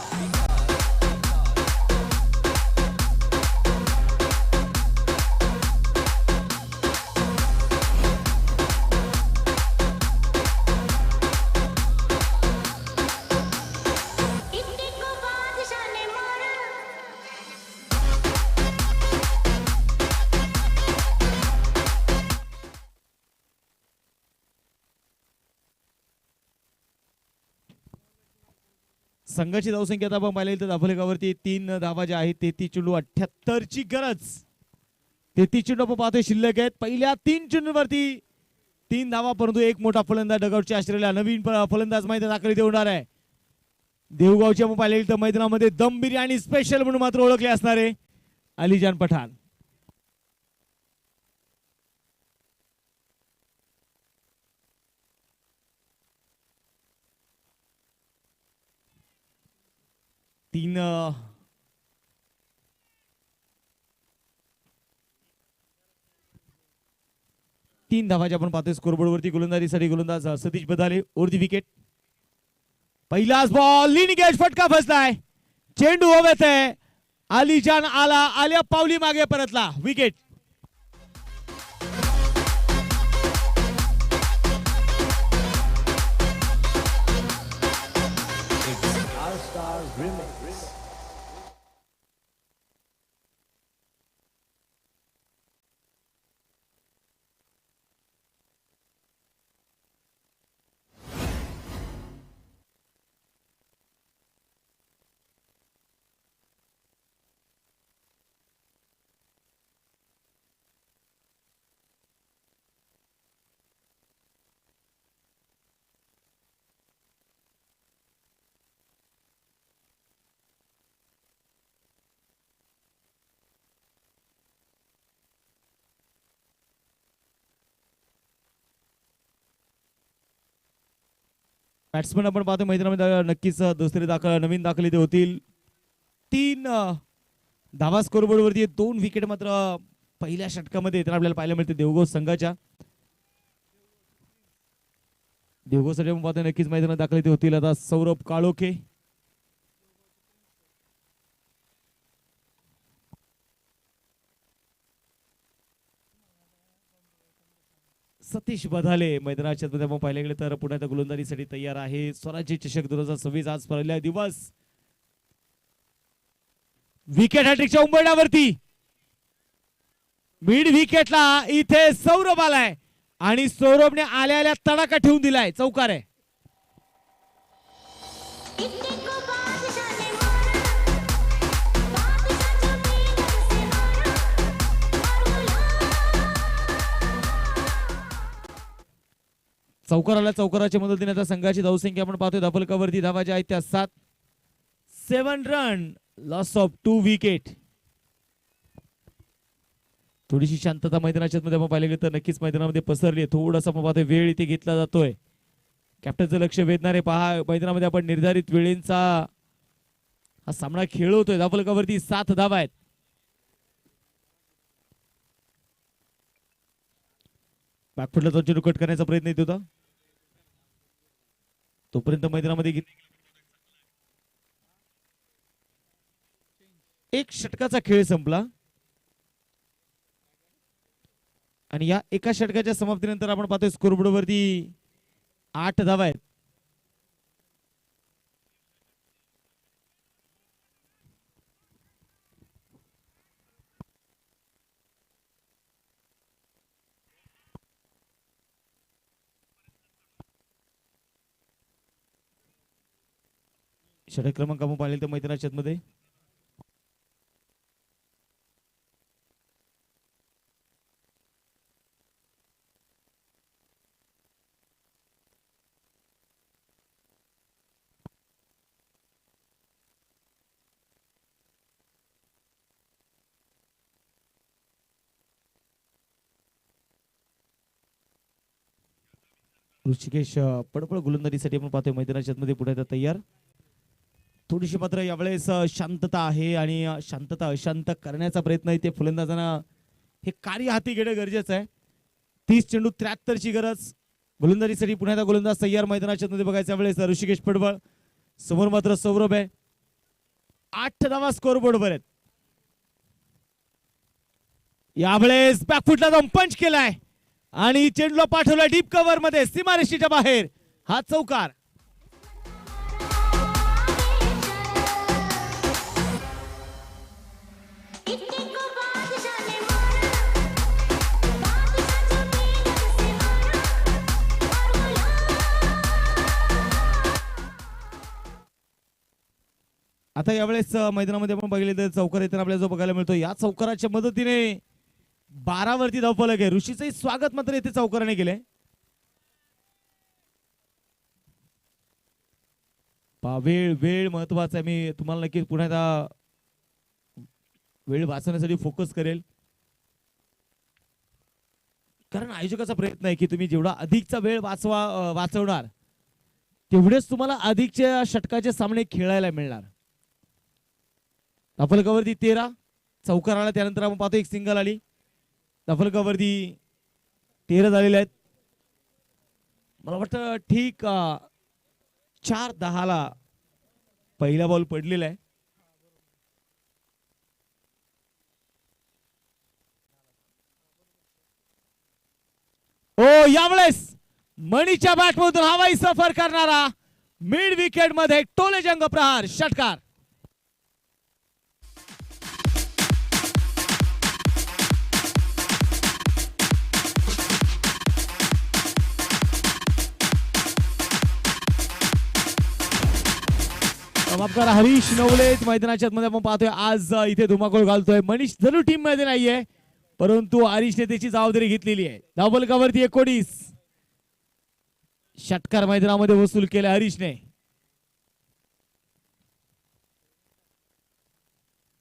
संघाची धावसंख्या आता आपण पाहिली तर धावफलकावरती 3 धावा ज्या आहेत 33 चेंडू 78 ची गरज. 33 चेंडू आपण पाहतोय शिल्लक आहेत. पहिल्या 3 चेंडूंवरती 3 धावा, परंतु एक मोठा फलंदाज डगआउटच्या आश्रयाला नवीन फलंदाज मैदानात दाखल होणार आहे. देवगावची आपण पाहिली तर मैदानामध्ये दम बिर्याणी स्पेशल म्हणून मात्र ओळखले असणारे अलीजान पठाण. तीन धावाच्या आपण पाहतोय स्कोरबोर्ड वरती. गोलंदाजीसाठी गोलंदाज सतीश बदाले ओरती विकेट. पहिलाच बॉल लिनिगेज फटका फसलाय. चेंडू हवेत आहे. अलीजान आल्या पावली मागे परतला. Wicket. Our Star Remix. Batsman आपण पाहतो मैदानामध्ये नक्कीच नवीन दाखल इथे होतील. 3 धावा स्कोरबोर्ड वरती. 2 विकेट मात्र पहिल्या षटकामध्ये तर आपल्याला पाहायला मिळते देवगाव संघाच्या. देवगावसाठी आपण पाहतो नक्कीच मैदानात दाखल इथे होतील. आता सौरभ काळोखे, सतीश बधाले मैदानाच्या मध्ये आपण पाहिले गेले तर पुण्याच्या गोलंदाजीसाठी तयार आहे. स्वराज्य चषक 2026 आज पहिला दिवस. विकेट हॅट्रिकच्या उंबरठ्यावरती मिड विकेटला इथे सौरभ आलाय आणि सौरभने आल्या तडाखा ठेवून दिलाय. चौकार आहे. चौकार आला. चौकाराच्या मदतीने आता संघाची धावसंख्या आपण पाहतोय धावफलकावरती धावा ज्या आहेत त्या 7. 7 रन, लॉस ऑफ 2 विकेट. थोडीशी शांतता मैदानाच्या मध्ये आपण पाहिले तर नक्कीच मैदानामध्ये पसरली. थोडासा आपण पाहतोय वेळ इथे घेतला जातोय. कॅप्टनचं लक्ष वेधणारे पहा मैदानामध्ये आपण निर्धारित वेळेंचा हा सामना खेळवतोय. धावफलकावरती 7 धावा आहेत. बॅकफुटला तो चेंडू कट करण्याचा प्रयत्न येत होता. तोपर्यंत मैदानामध्ये एक षटकाचा खेळ संपला आणि या एका षटकाच्या समाप्तीनंतर आपण पाहतोय स्कोरबोर्ड वरती 8 धावा आहेत. षटक क्रमांक आपण पाहिले तर मैदानाच्या मध्ये ऋषिकेश पडपळ गोलंदाजीसाठी आपण पाहतोय मैदानाच्या मध्ये पुढे तयार. थोडीशी मात्र यावेळेस शांतता आहे आणि शांतता अशांत करण्याचा प्रयत्न इथे फलंदाजांना हे कार्य हाती घेणं गरजेचं आहे. 30 चेंडू 73 ची गरज. गोलंदाजीसाठी पुण्याचा गोलंदाज तयार मैदानाच्या मध्ये बघायच्या वेळेस ऋषिकेश पडवळ. समोर मात्र सौरभ आहे. 8 धावा स्कोरबोर्ड वर आहेत. यावेळेस बॅकफुटला जाऊन पंच केलाय आणि चेंडूला पाठवला डीप कव्हर मध्ये सीमारेषेच्या बाहेर. हा चौकार. आता यावेळेस मैदानामध्ये आपण बघितले तर चौकार येताना आपल्याला जो बघायला मिळतो या चौकाराच्या मदतीने 12 वरती धावफलक आहे. ऋषीचंही स्वागत मात्र येथे चौकाराने केलंय. वेळ वेळ महत्वाचा आहे. मी तुम्हाला नक्की पुन्हा एकदा वेळ वाचवण्यासाठी फोकस करेल, कारण आयोजकाचा प्रयत्न आहे की तुम्ही जेवढा अधिकचा वेळ वाचवणार तेवढेच तुम्हाला अधिकच्या षटकाचे सामने खेळायला मिळणार. धावफलकावरती 13 चौकार आला, त्यानंतर आपण पाहतो एक सिंगल आली. धावफलकावरती 13 झालेले आहेत. मला वाटतं ठीक 4-10 पहिला बॉल पडलेला आहे. ओ यावेळेस मणीच्या बॅटमधून हवाई सफर करणारा मिड विकेट मध्ये टोलेजंग प्रहार षटकार. समाप्तकार हरीश नवले मैदानाच्या मध्ये आपण पाहतोय आज इथे धुमाकूळ घालतोय. मनीष जरूर टीम मध्ये नाहीये, परंतु हरीशने त्याची जबाबदारी घेतलेली आहे. धावफलकावरती 19 षटकार मैदानामध्ये वसूल केला हरीशने.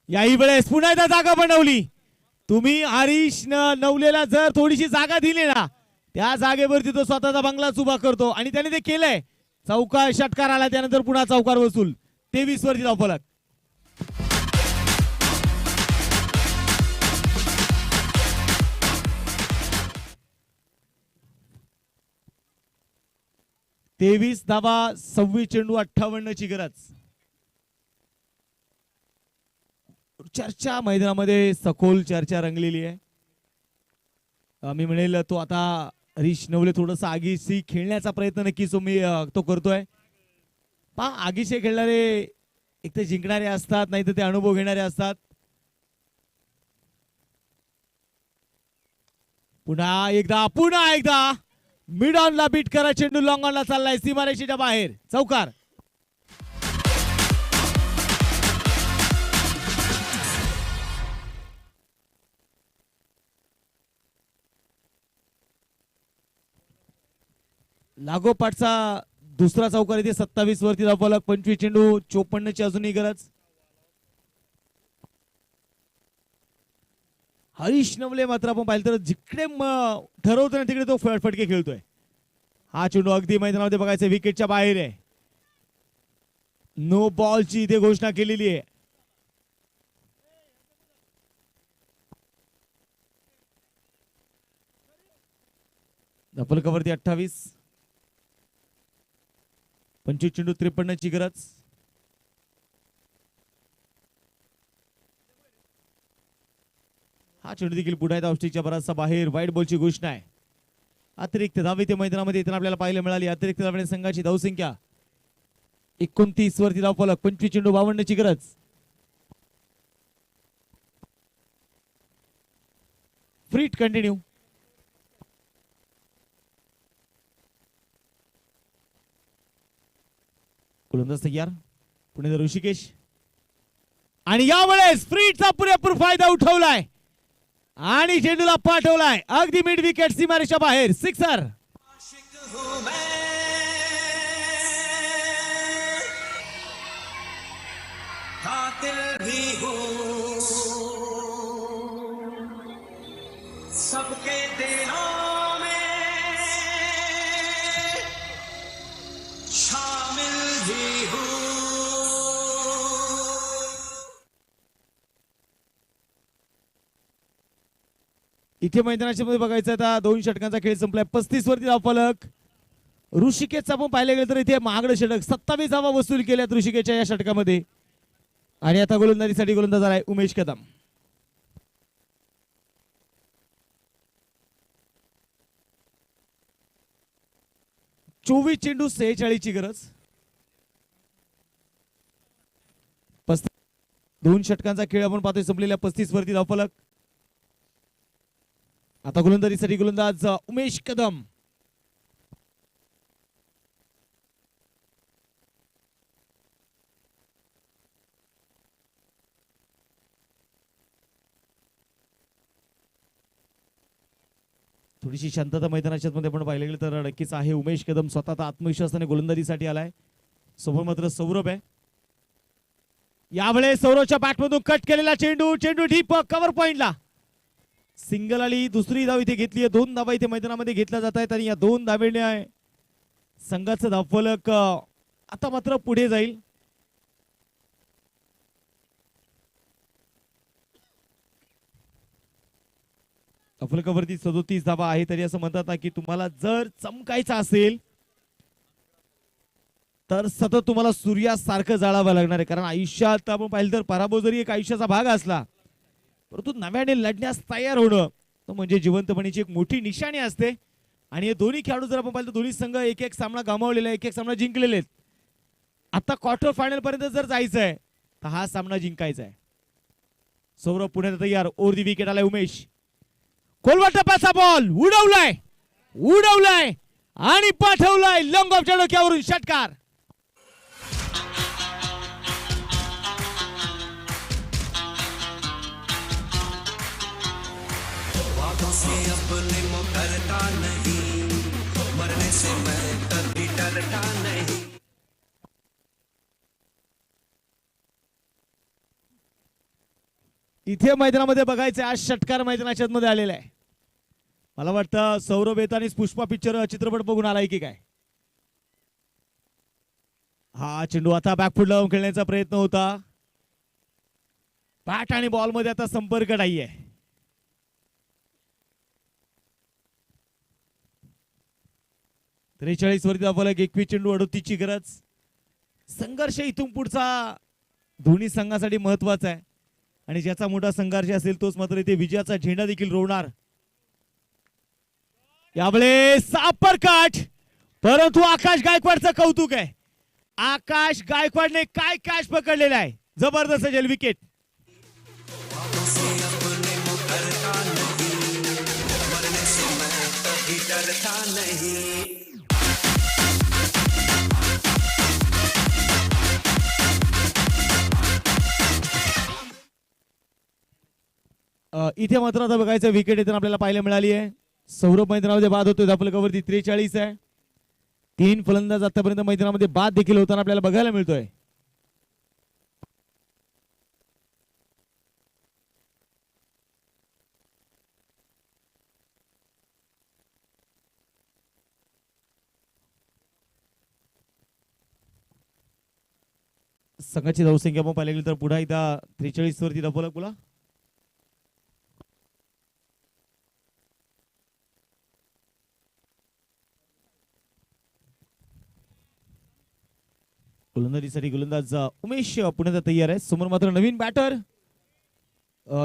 याही वेळेस पुन्हा एकदा जागा बनवली. तुम्ही हरीश नवलेला जर थोडीशी जागा दिली ना, त्या जागेवरती तो स्वतःचा बंगलाच उभा करतो आणि त्याने ते केलंय. चौकार षटकार आला, त्यानंतर पुन्हा चौकार वसूल. 23 वरती धावफलक. तेवीस धावा 26 चेंडू 58 ची गरज. चर्चा मैदानामध्ये सखोल चर्चा रंगलेली आहे. मी म्हणेल तो आता हरीश नवले थोडस आगीशी खेळण्याचा प्रयत्न नक्कीच मी तो करतोय. आगीशी खेळणारे एक तर जिंकणारे असतात, नाही तर ते अनुभव घेणारे असतात. पुन्हा एकदा मिड ऑन ला बीट करा. चेंडू लॉंग ऑन ला चाललाय सीमारेषेच्या बाहेर. चौकार. लागोपाठचा दुसरा चौकार इथे 27 वरती धावफलक. 25 चेंडू 54 ची अजूनही गरज. हरीश नवले मात्र आपण पाहिलं तर जिकडे ठरवतो ना तिकडे तो फटके खेळतोय. हा चेंडू अगदी मैदानामध्ये बघायचं विकेटच्या बाहेर आहे. नो बॉलची इथे घोषणा केलेली आहे. धावफलकावरती 28. 25 चेंडू 53 ची गरज. हा चेंडू देखील पुढे औष्टिकच्या बराचसा बाहेर. वाईट बॉलची घोषणा आहे. अतिरिक्त धावे ते मैदानामध्ये येताना आपल्याला पाहायला मिळाली. अतिरिक्त धावणे संघाची धावसंख्या 29 वरती धावफलक. 25 चेंडू 52 ची गरज. फ्रीट कंटिन्यू. गोलंदाज तयार. पुणे ऋषिकेश आणि यावेळेस फ्रीटचा पुरेपूर फायदा उठवलाय आणि चेंडूला पाठवलाय अगदी मिड विकेट सीमारेषा बाहेर. सिक्सर. सबके दिलों में शामिल भी हूँ. इथे मैदानाच्या मध्ये बघायचं आता 2 षटकांचा खेळ संपलाय. 35 वरती धावफलक. ऋषिकेशचा आपण पाहिलं गेलं तर इथे महागडं षटक 27 धावा वसूल केल्यात ऋषिकेशच्या या षटकामध्ये. आणि आता गोलंदाजीसाठी गोलंदाज आलाय उमेश कदम. चोवीस चेंडू 46 ची गरज. 2 षटकांचा खेळ आपण पाहतोय संपलेल्या. 35 वरती धावफलक. आता गोलंदाजीसाठी गोलंदाज उमेश कदम. थोडीशी शांतता मैदानाच्या मध्ये आपण पाहिलं गेलं तर नक्कीच आहे. उमेश कदम स्वतः आत्मविश्वासाने गोलंदाजीसाठी आलाय. समोर मात्र सौरभ आहे. यावेळेस सौरभच्या बॅटमधून कट केलेला चेंडू, चेंडू डीप कव्हर पॉइंटला. सिंगल आली, दुसरी धाव इथे घेतली. 2 धावा इथे मैदानामध्ये घेतल्या जात आहेत आणि या 2 धावेने संघाचं धावफलक आता मात्र पुढे जाईल. धावफलकावरती 37 धावा आहे. तरी असं म्हणतात ना की तुम्हाला जर चमकायचं असेल तर सतत तुम्हाला सूर्यासारखं जाळावं लागणार आहे. कारण आयुष्यात आपण पाहिलं तर पराभव जरी एक आयुष्याचा भाग असला परंतु नव्याने लढण्यास तयार होणं म्हणजे जिवंतपणीची एक मोठी निशाणी असते. आणि हे दोन्ही खेळाडू जर आपण पाहिलं तर दोन्ही संघ एक एक सामना गमावलेला आहे, एक एक सामना जिंकलेले आहेत. आता क्वार्टर फायनल पर्यंत जर जायचं आहे तर हा सामना जिंकायचा आहे. सौरभ पुण्यात तयार. ओव्हर दी विकेट आलाय उमेश. खोलवा टप्प्याचा बॉल उडवलाय, उडवलाय आणि पाठवलाय लॉंग ऑफच्या डोक्यावरून षटकार. बातों से अपने मुकरता नहीं, मरने से मैं कभी डरता नहीं. इथे मैदानामध्ये बघायचं आज षटकार मैदानाच्या मध्ये आलेला आहे. मला वाटतं सौरभ येतानी पुष्पा पिक्चर चित्रपट बघून आलाय की काय. हा चेंडू आता बॅकफुट लावून खेळण्याचा प्रयत्न होता. बॅट आणि बॉल मध्ये आता संपर्क नाहीये. त्रेचाळीस वरती धावफलक. 21 चेंडू 38ची गरज. संघर्ष इथून पुढचा दोन्ही संघासाठी महत्वाचा आहे आणि ज्याचा मोठा संघर्ष असेल तोच मात्र इथे विजयाचा झेंडा देखील रोवणार. यावेळेस अपरकट, परंतु आकाश गायकवाडचं कौतुक आहे. आकाश गायकवाडने काय कॅच पकडलेला आहे. जबरदस्त जल विकेट. बातों से अपने मुकरता नहीं, मरने से मैं कभी डरता नहीं. इथे मात्र आता बघायचं विकेट येताना आपल्याला पाहायला मिळाली आहे. सौरभ मैदानामध्ये बाद होतोय. धावफलकावरती 43 आहे. 3 फलंदाज आतापर्यंत मैदानामध्ये बाद देखील होताना आपल्याला बघायला मिळतोय. संघाची धावसंख्या आपण पाहिली गेली तर पुन्हा एकदा 43 वरती धावफलक बोला. गोलंदाजीसाठी गोलंदाज उमेश पुण्यात तयार आहे. समोर मात्र नवीन बॅटर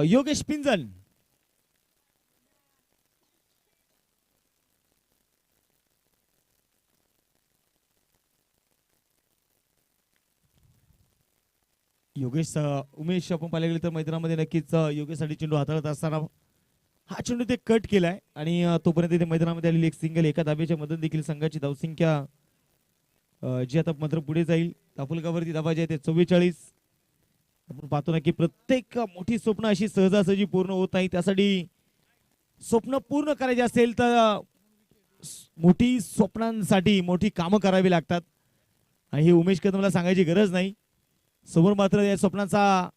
योगेश पिंजन. उमेश आपण पाहायला गेले तर मैदानामध्ये नक्कीच योगेशसाठी चेंडू हाताळत असताना हा चेंडू ते कट केलाय आणि तोपर्यंत इथे मैदानामध्ये आलेली एक सिंगल एका धाब्याच्या मदत देखील संघाची धावसंख्या जी आता मात्र पुढे जाईल. धावफलकावरती धावा जे आहे ते 44. आपण पाहतो ना की प्रत्येक मोठी स्वप्न अशी सहजासहजी पूर्ण होत नाही. त्यासाठी स्वप्न पूर्ण करायचे असेल तर मोठी स्वप्नांसाठी मोठी कामं करावी लागतात आणि हे उमेश कदमला सांगायची गरज नाही. समोर मात्र या स्वप्नांचा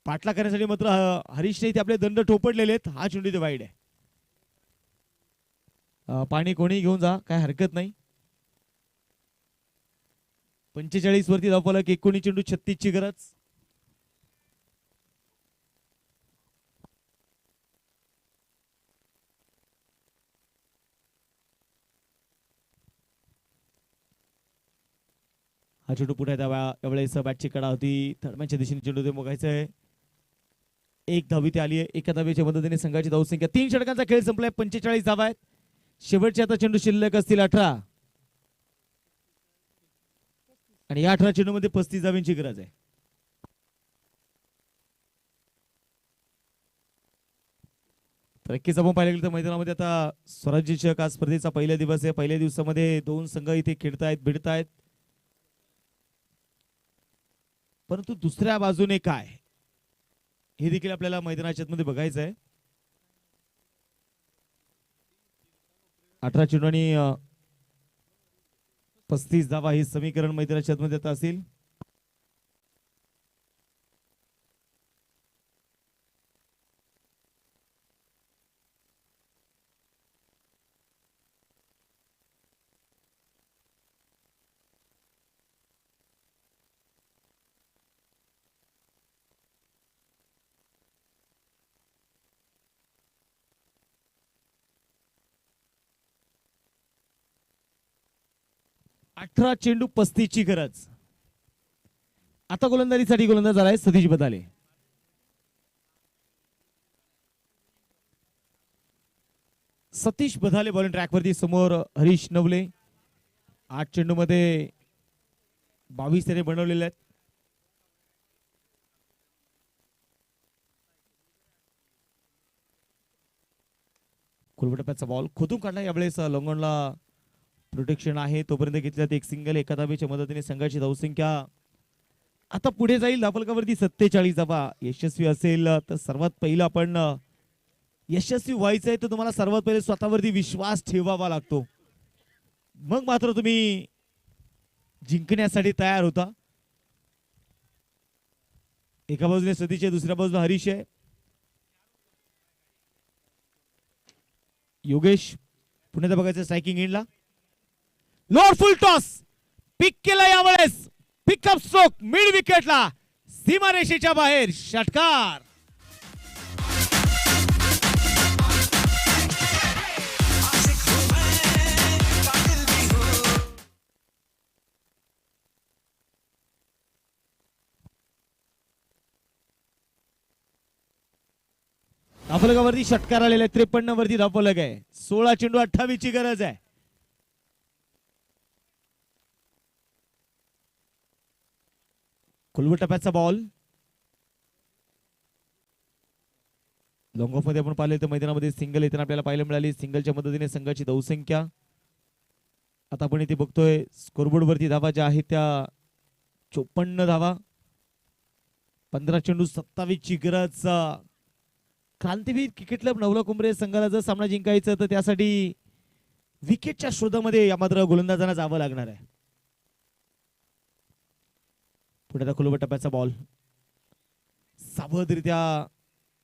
पाठला करण्यासाठी मात्र हरीशने इथे आपले दंड ठोपडलेले आहेत. हा चेंडू इथे वाईड आहे. पाणी कोणी घेऊन जा, काय हरकत नाही. 45 वरती धावफलक. 19 चेंडू 36ची गरज. हा चेंडू पुढे यावेळेस बॅटची कडा होती. थर्डमॅनच्या दिशेने चेंडू ते बघायचंय. एक धाव इथे आली आहे. एका धावेच्या मदतीने संघाची धावसंख्या 3 षटकांचा खेळ संपलाय. 45 धावा आहेत. शेवटचे आता चेंडू शिल्लक असतील 18 आणि या 18 चेंडू मध्ये 35 धावांची गरज आहे. तर नक्कीच आपण पाहिलं गेलं तर मैदानामध्ये आता स्वराज्य चषक आज स्पर्धेचा पहिला दिवस आहे. पहिल्या दिवसामध्ये 2 संघ इथे खेळतायत, भिडतायत. परंतु दुसऱ्या बाजूने काय हे देखील आपल्याला मैदानाच्या मध्ये बघायचं आहे. 18 चेंडू आणि 35 धावा हे समीकरण मैदानाच्या आतमध्ये आता असेल. अठरा चेंडू 35 ची गरज. आता गोलंदाजीसाठी गोलंदाज झालाय सतीश बदाले. सतीश बदाले बॉलिंग ट्रॅक वरती, समोर हरीश नवले. 8 चेंडू मध्ये 22 त्याने बनवलेले आहेत. कुलबटप्प्याचा बॉल खोदून काढला यावेळेस. लॉंगॉनला प्रोटेक्शन आहे तोपर्यंत घेतल्यात एक सिंगल. एका धावेच्या मदतीने संघाची धावसंख्या आता पुढे जाईल. धावफलकावरती 47 धावा. यशस्वी असेल तर सर्वात पहिलं आपण यशस्वी व्हायचंय तर तुम्हाला सर्वात पहिले स्वतःवरती विश्वास ठेवावा लागतो, मग मात्र तुम्ही जिंकण्यासाठी तयार होता. एका बाजूने सतीश आहे, दुसऱ्या बाजूला हरीश आहे. योगेश पुण्यात बघायचं स्ट्रायकिंग एंडला. लोअर फुल टॉस पिक केला यावेळेस. पिकअप स्ट्रोक मिड विकेटला, सीमारेषेच्या बाहेर षटकार. धावफलकावरती षटकार आलेला आहे. 53 वरती धावफलक आहे. 16 चेंडू 28 ची गरज आहे. टप्प्याचा बॉल लॉंग ऑफ मध्ये आपण पाहिले तर मैदानामध्ये सिंगल येताना आपल्याला पाहायला मिळाली. सिंगलच्या मदतीने संघाची धावसंख्या आता आपण इथे बघतोय स्कोरबोर्ड वरती धावा ज्या आहेत त्या 54 धावा. 15 चेंडू 27 ची गरज. क्रांतीवीर क्रिकेट क्लब नवला कुंभरे संघाला जर सामना जिंकायचा तर त्यासाठी विकेटच्या शोधामध्ये मात्र गोलंदाजांना जावं लागणार आहे. पुढे दाखवलं टप्प्याचा बॉल सावधरित्या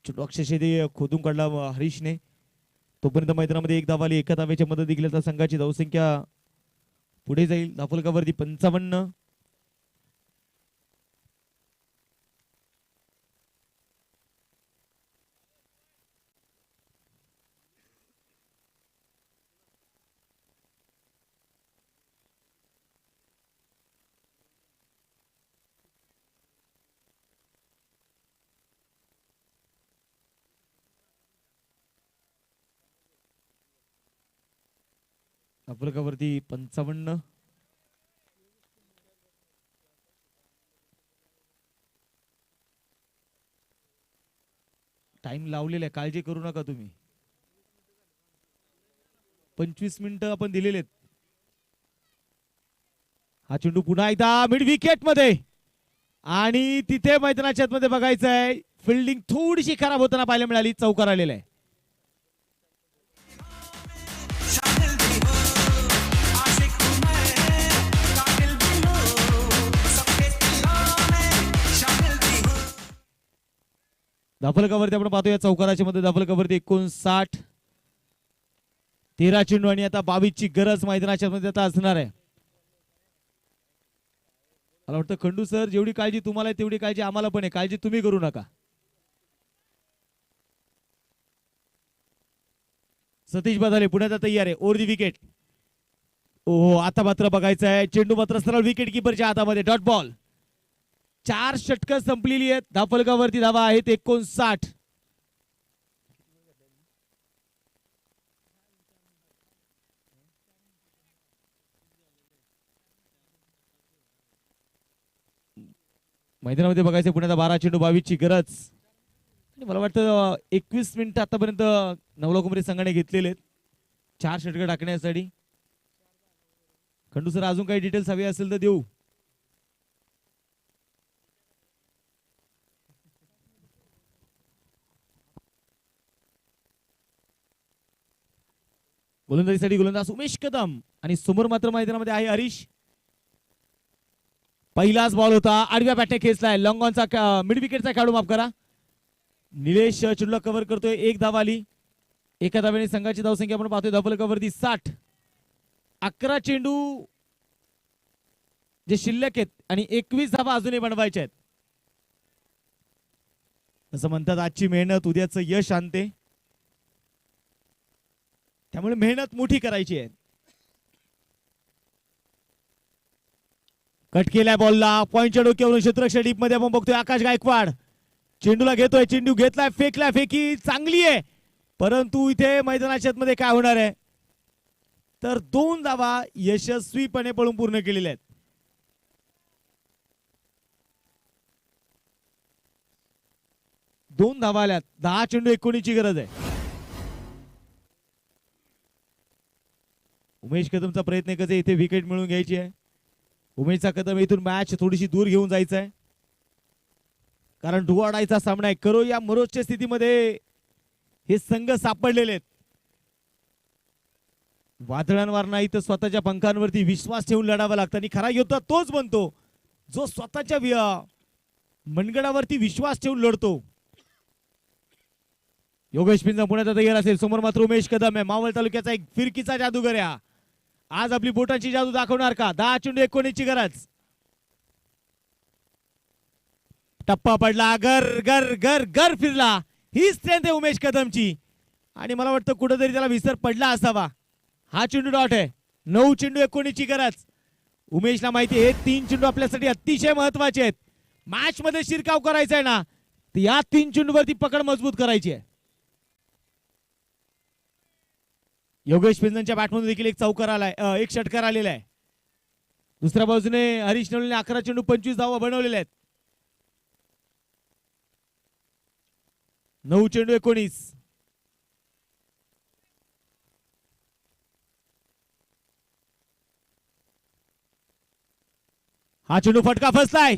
अक्षरशः खोदून काढला हरीशने. तोपर्यंत मैदानामध्ये एक धाव आली. एका धावेच्या मदत दिली तर संघाची धावसंख्या पुढे जाईल. धावफलकावरती 55. धावफलकावरती 55. टाइम लावलेला आहे, काळजी करू नका तुम्ही. 25 मिनिटं आपण दिलेले आहेत. हा चेंडू पुन्हा एकदा मिड विकेट मध्ये आणि तिथे मैदानाच्या आतमध्ये बघायचं आहे फिल्डिंग थोडीशी खराब होताना पाहायला मिळाली. चौकार आलेला आहे. धावफलकावरती आपण पाहतो या चौकाराच्या मध्ये धावफलकावरती 59. 13 चेंडू आणि आता 22 ची गरज मैदानाच्या मध्ये आता असणार आहे. मला वाटतं खंडू सर जेवढी काळजी तुम्हाला आहे तेवढी काळजी आम्हाला पण आहे. काळजी तुम्ही करू नका. सतीश बदाले पुण्यात तयार आहे. Over the wicket. ओ आता मात्र बघायचं आहे चेंडू मात्र सरळ विकेट किपरच्या हातामध्ये. Dot ball. 4 षटकं संपलेली आहेत. धावफलकावरती धावा आहेत 59. मैदानामध्ये बघायचं पुण्याचा 12 चेंडू 22 ची गरज. आणि मला वाटतं 21 मिनिटं आतापर्यंत नवला कुंभरे संघाने घेतलेले आहेत 4 षटकं टाकण्यासाठी. खंडू सर अजून काही डिटेल्स हवी असेल तर देऊ. गोलंदाजीसाठी गोलंदाज उमेश कदम आणि समोर मात्र मैदानामध्ये आहे हरीश. पहिलाच बॉल होता, आडव्या बॅटने खेचलाय, लॉंग ऑनचा मिड विकेटचा खेळाडू माफ करा. निलेश चेंडूला कव्हर करतोय, एक धाव आली. एका धावेने संघाची धावसंख्या आपण पाहतोय धावफलकावरती 60. 11 चेंडू जे शिल्लक आहेत आणि 21 धावा अजूनही बनवायच्या आहेत. असं म्हणतात आजची मेहनत उद्याचं यश आणते, त्यामुळे मेहनत मोठी करायची आहे. कट केलाय बॉलला, पॉइंटच्या डोक्यावरून क्षेत्ररक्षण डीप मध्ये आपण बघतोय आकाश गायकवाड. चेंडूला घेतोय, चेंडू घेतलाय, फेकलाय, फेकी चांगली आहे, परंतु इथे मैदानाच्या मध्ये काय होणार आहे तर 2 धावा यशस्वीपणे पळून पूर्ण केलेल्या आहेत. दोन धावा आल्यात, 10 चेंडू 19ची गरज आहे. उमेश कदमचा प्रयत्न कसे इथे विकेट मिळवून घ्यायची आहे. उमेशचा कदम इथून मॅच थोडीशी दूर घेऊन जायचं आहे, कारण डुवाडायचा सामना आहे. करो या मरोच्या स्थितीमध्ये हे संघ सापडलेले आहेत. वादळांवर नाही तर स्वतःच्या पंखांवरती विश्वास ठेवून लढावा लागतं आणि खरा योद्धा तोच बनतो जो स्वतःच्या मनगडावरती विश्वास ठेवून लढतो. योगेश पिंजा पुण्याचा तयार असेल, समोर मात्र उमेश कदम आहे, मावळ तालुक्याचा एक फिरकीचा जादूगर आहे. आज आपली बोटांची जादू दाखवणार का? 10 चेंडू 19ची गरज. टप्पा पडला, गर गर गर गर फिरला. ही स्ट्रेंथ आहे उमेश कदमची आणि मला वाटतं कुठेतरी त्याला विसर पडला असावा. हा चेंडू डॉट आहे. 9 चेंडू 19ची गरज. उमेशला माहिती आहे 3 चेंडू आपल्यासाठी अतिशय महत्वाचे आहेत. मॅच मध्ये शिरकाव करायचा आहे ना, तर या 3 चेंडूवरती पकड मजबूत करायची आहे. योगेश पिंजनच्या बॅटमधून देखील एक चौकार आलाय, एक षटकार आलेला आहे. दुसऱ्या बाजूने हरीश नवलेने 11 चेंडू 25 धावा बनवलेल्या आहेत. 9 चेंडू 19. हा चेंडू फटका फसलाय.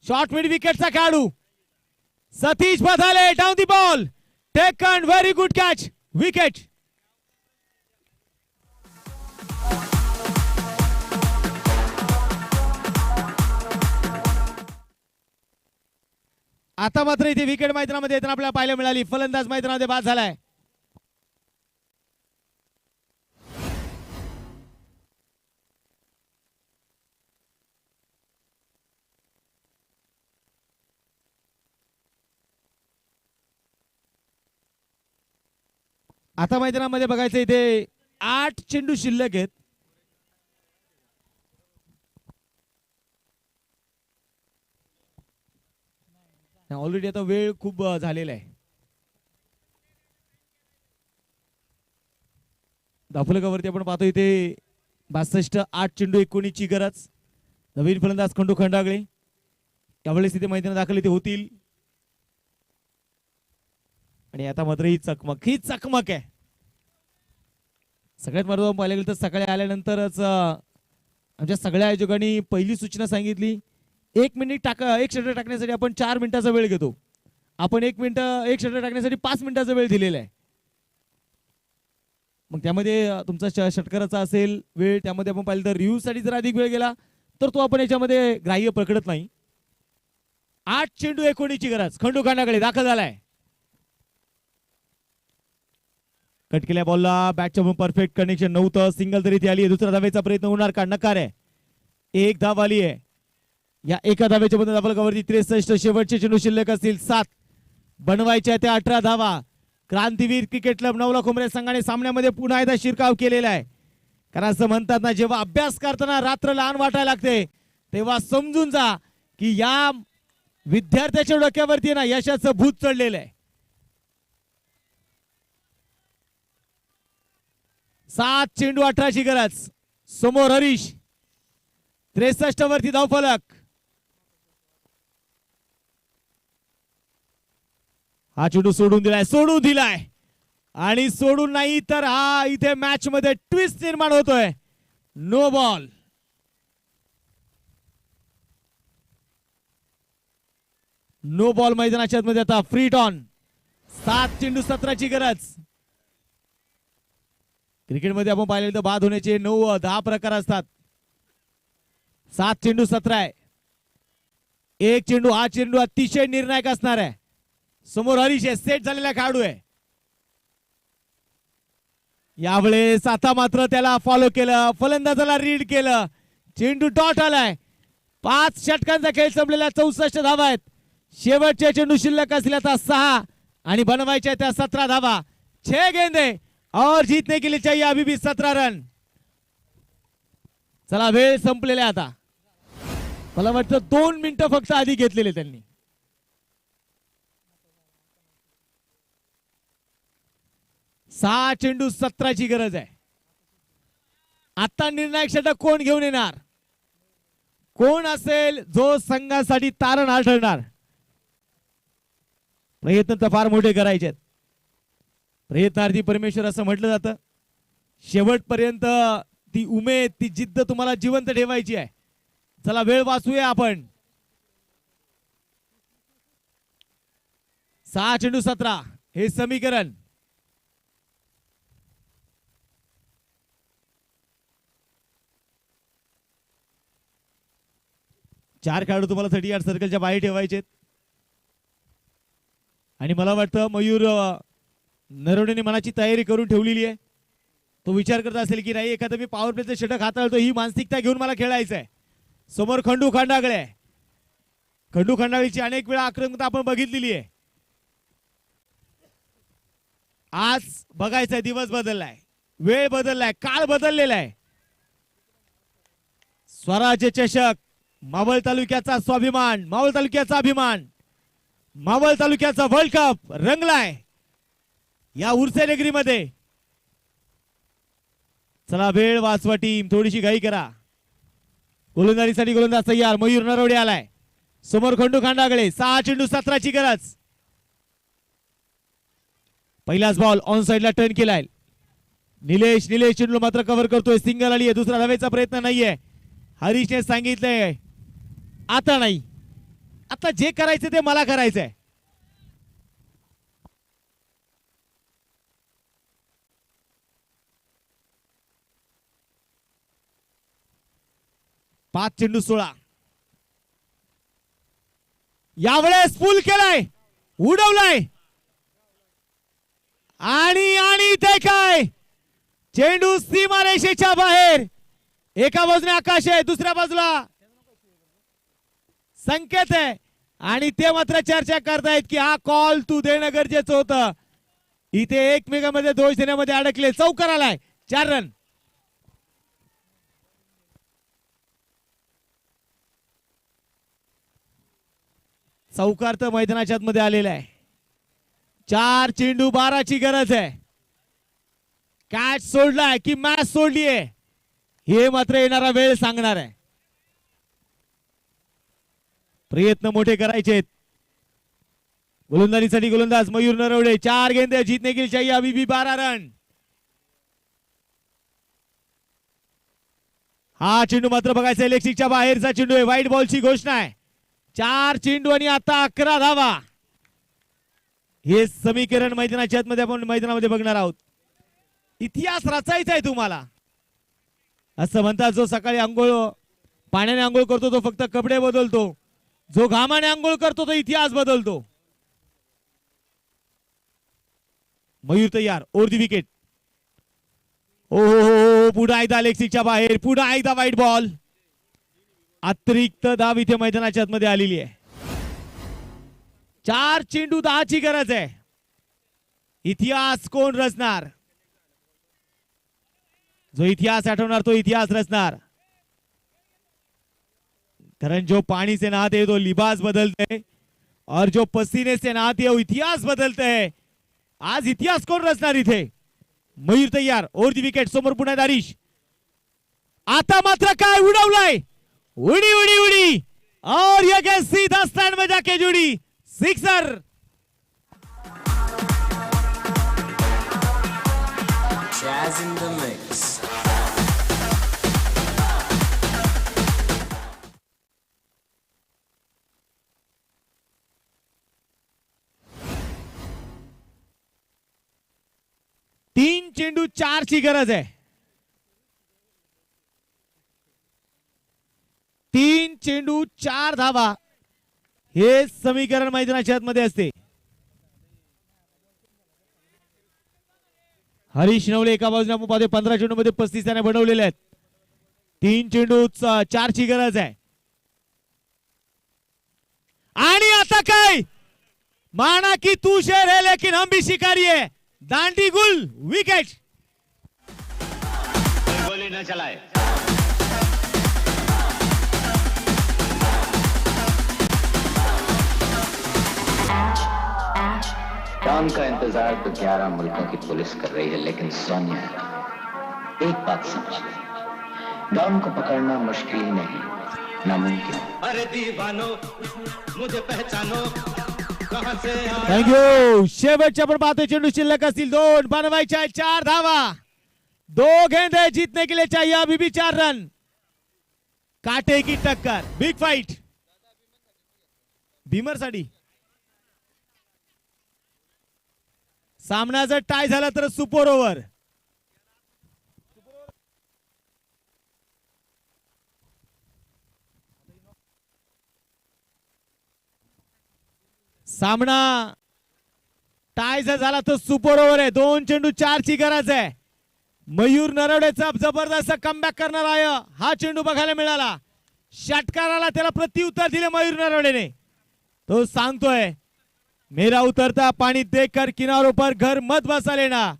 शॉर्ट मिड विकेटचा खेळाडू Satish Badhale down the ball, taken, very good catch, wicket. आता मात्र इथे विकेट मैदानामध्ये येताना आपल्याला पाहायला मिळाली. फलंदाज मैदानामध्ये बाद झालाय. आता मैदानामध्ये बघायचं इथे 8 चेंडू शिल्लक आहेत. ऑलरेडी आता वेळ खूप झालेला आहे. धावफलकावरती आपण पाहतो इथे 62, 8 चेंडू 19ची गरज. नवीन फलंदाज खंडू खंडागळे यावेळेस इथे मैदानात दाखल इथे होतील आणि आता मात्र ही चकमक आहे. सगळ्यात महत्त्वाचं पाहायला गेलं तर सकाळी आल्यानंतरच आमच्या सगळ्या आयोजकांनी पहिली सूचना सांगितली, 1 मिनिट एक षटक टाकण्यासाठी आपण 4 मिनिटाचा वेळ घेतो. आपण 1 मिनिट एक षटक टाकण्यासाठी 5 मिनिटाचा वेळ दिलेला आहे. मग त्यामध्ये तुमचा षटकाराचा असेल वेळ, त्यामध्ये आपण पाहिलं तर रिव्ह्यू साठी जर अधिक वेळ गेला तर तो आपण याच्यामध्ये ग्राह्य पकडत नाही. 8 चेंडू 19ची गरज. खंडू खंडाकडे दाखल झालाय. कट केल्या बॉलला बॅटच्या परफेक्ट कनेक्शन नव्हतं. सिंगल तरी ती आली. दुसरा धावेचा प्रयत्न होणार का? नकार आहे. एक धाव आली आहे. या एका धावेच्या मध्ये धावफलकावरती 63. शेवटचे चेंडू शिल्लक असतील 7. बनवायच्या त्या 18 धावा. क्रांतीवीर क्रिकेट क्लब नवला खोमरे संघाने सामन्यामध्ये पुन्हा एकदा शिरकाव केलेला आहे. कारण असं म्हणतात ना, जेव्हा अभ्यास करताना रात्र लहान वाटायला लागते तेव्हा समजून जा की या विद्यार्थ्याच्या डोक्यावरती ना यशाचं भूत चढलेलं आहे. 7 चेंडू 18ची गरज. समोर हरीश. 63 वरती धावफलक. हा चेंडू सोडून दिलाय आणि सोडून नाही तर हा इथे मॅच मध्ये ट्विस्ट निर्माण होतोय. No ball. नो बॉल मैदानाच्या मध्ये आता फ्री टॉन. 7 चेंडू 17ची गरज. क्रिकेटमध्ये आपण पाहिलं तर बाद होण्याचे 9-10 प्रकार असतात. 7 चेंडू 17 आहे. एक चेंडू, हा चेंडू अतिशय निर्णायक असणार आहे. समोर हरीश आहे, सेट झालेला खेळाडू आहे. यावेळेस आता मात्र त्याला फॉलो केलं, फलंदाजाला रीड केलं, चेंडू डॉट आलाय. 5 षटकांचा खेळ संपलेला, 64 धावा आहेत. शेवटचे चेंडू शिल्लक असल्या तर 6 आणि बनवायच्या त्या 17 धावा. 6 गेंदे और जीतने के लिए चाहिए अभी भी 17 रन. चला वेळ संपलेला आता. मला वाटतं 2 मिनिटं फक्त आधी घेतलेले त्यांनी. 6 चेंडू 17ची गरज आहे. आता निर्णायक षटक कोण घेऊन येणार, कोण असेल जो संघासाठी तारणहार ठरणार. प्रयत्न तर फार मोठे करायचे आहेत. प्रयत्नार्थी परमेश्वर असं म्हटलं जातं. शेवटपर्यंत ती उमेद, ती जिद्द तुम्हाला जिवंत ठेवायची आहे. चला वेळ वाचूया आपण. 6 चेंडू 17 हे समीकरण. चार खेळाडू तुम्हाला 30 यार्ड सर्कलच्या बाहेर ठेवायचे. आणि मला वाटतं मयूर नरवणेने मनाची तयारी करून ठेवलेली आहे. तो विचार करत असेल की नाही, एखादं मी पॉवर प्लेचं षटक हाताळतो, ही मानसिकता घेऊन मला खेळायचं आहे. समोर खंडू खंडागळे आहे. खंडू खंडागळीची अनेक वेळा आक्रमकता आपण बघितलेली आहे. आज बघायचंय, दिवस बदललाय, वेळ बदललाय, काळ बदललेला आहे. स्वराज्य चषक, मावळ तालुक्याचा स्वाभिमान, मावळ तालुक्याचा अभिमान, मावळ तालुक्याचा वर्ल्ड कप रंगलाय या उर्से नगरीमध्ये. चला वेळ वाचवा टीम, थोडीशी घाई करा. गोलंदाजीसाठी गोलंदाज तयार. मयूर नरवडे आलाय. समोर खंडू खांडागळे. 6 चेंडू 17ची गरज. पहिलाच बॉल ऑन साइडला टर्न केलाय. निलेश चेंडू मात्र कव्हर करतोय. सिंगल आली आहे. दुसरा धावेचा प्रयत्न नाहीये. हरीशने सांगितलंय आता नाही, आता जे करायचं ते मला करायचंय. पाच चेंडू 16. यावेळेस फुल केलाय, उडवलाय आणि ते काय, चेंडू सीमारेषेच्या बाहेर. एका बाजूने आकाश आहे, दुसऱ्या बाजूला संकेत आहे. आणि ते मात्र चर्चा करतायत की हा कॉल तू देणं गरजेचं होतं. इथे एकमेकांमध्ये दोष देण्यामध्ये अडकले. चौकार आलाय. 4 रन. चौकार तर मैदानाच्या आतमध्ये आलेला आहे. 4 चेंडू 12ची गरज आहे. कॅच सोडलाय की मॅच सोडलीये हे मात्र येणारा वेळ सांगणार आहे. प्रयत्न मोठे करायचे. गोलंदाजीसाठी गोलंदाज मयूर नरवडे. 4 गेंदे, जीतने के लिए चाहिए अभी भी 12 रन. हा चेंडू मात्र बघायचा इलेक्ट्रिकच्या बाहेरचा चेंडू आहे. व्हाईट बॉलची घोषणा आहे. 4 चेंडू आणि आता 11 धावा. हे समीकरण मैदानाच्या आतमध्ये आपण मैदानामध्ये बघणार आहोत. इतिहास रचायचा आहे तुम्हाला. असं म्हणतात जो सकाळी आंघोळ पाण्याने आंघोळ करतो तो फक्त कपडे बदलतो, जो घामाने आंघोळ करतो तो इतिहास बदलतो. मयूर तयार. Over the wicket. हो पुढे एकदा इलेक्ट्रिकच्या बाहेर. पुढे एकदा व्हाईट बॉल. अतिरिक्त धाव इथे मैदानाच्या आतमध्ये आलेली आहे. 4 चेंडू 10ची गरज आहे. इतिहास कोण रचणार, जो इतिहास आठवणार तो इतिहास रचणार. कारण जो पानी से नहाते हैं तो लिबास बदलते हैं और जो पसीने से नहाते हैं वो इतिहास बदलते हैं. आज इतिहास कोण रचणार इथे. मयूर तयार. Over the wicket. समोर पुन्हा हरीश. आता मात्र काय उडवलाय. उडी उडी उडी और ये के सीधा स्टैंड में जाके जुड़ी. Sixer. Jazz in the mix. तीन चेंडू 4 ची गरज आहे. 3 चेंडू 4 धावा हे समीकरण मैदानाच्या आतमध्ये असते. हरीश नवले एका बाजूने आपण पाहतोय 15 चेंडू मध्ये 35 त्याने बनवलेले आहेत. 3 चेंडू 4 ची गरज आहे. आणि आता काय माना की तू शेर है लेकिन हम भी शिकारी है. दांडी गुल विकेट. गोली न चलाए. डॉन का इंतजार तो 11 मुल्कों की पुलिस कर रही है, लेकिन सोनिया एक बात समझ ले, डॉन को पकड़ना मुश्किल ही नहीं, नामुमकिन. अरे दीवानो मुझे पहचानो कहां से आया. थँक्यू. शेवटच्या पण पाहतोय चेंडू शिल्लक असतील 2 बनवायच्या 4 धावा. 2 गेंदे जीतने के लिए चाहिए अभी भी 4 रन. काटे की टक्कर. Big fight. भीमर साठी सामना जर टाय झाला तर सुपर ओव्हर. सामना टाय जर झाला तर सुपर ओव्हर आहे. 2 चेंडू 4 ची गरज आहे. मयूर नरवडेचा जबरदस्त कमबॅक करणार आहे. हा चेंडू बघायला मिळाला. षटकाराला त्याला प्रत्युत्तर दिले मयूर नरवडेने. तो सांगतोय मेरा उतरता पानी देखकर किनारों पर घर मत बसा लेना.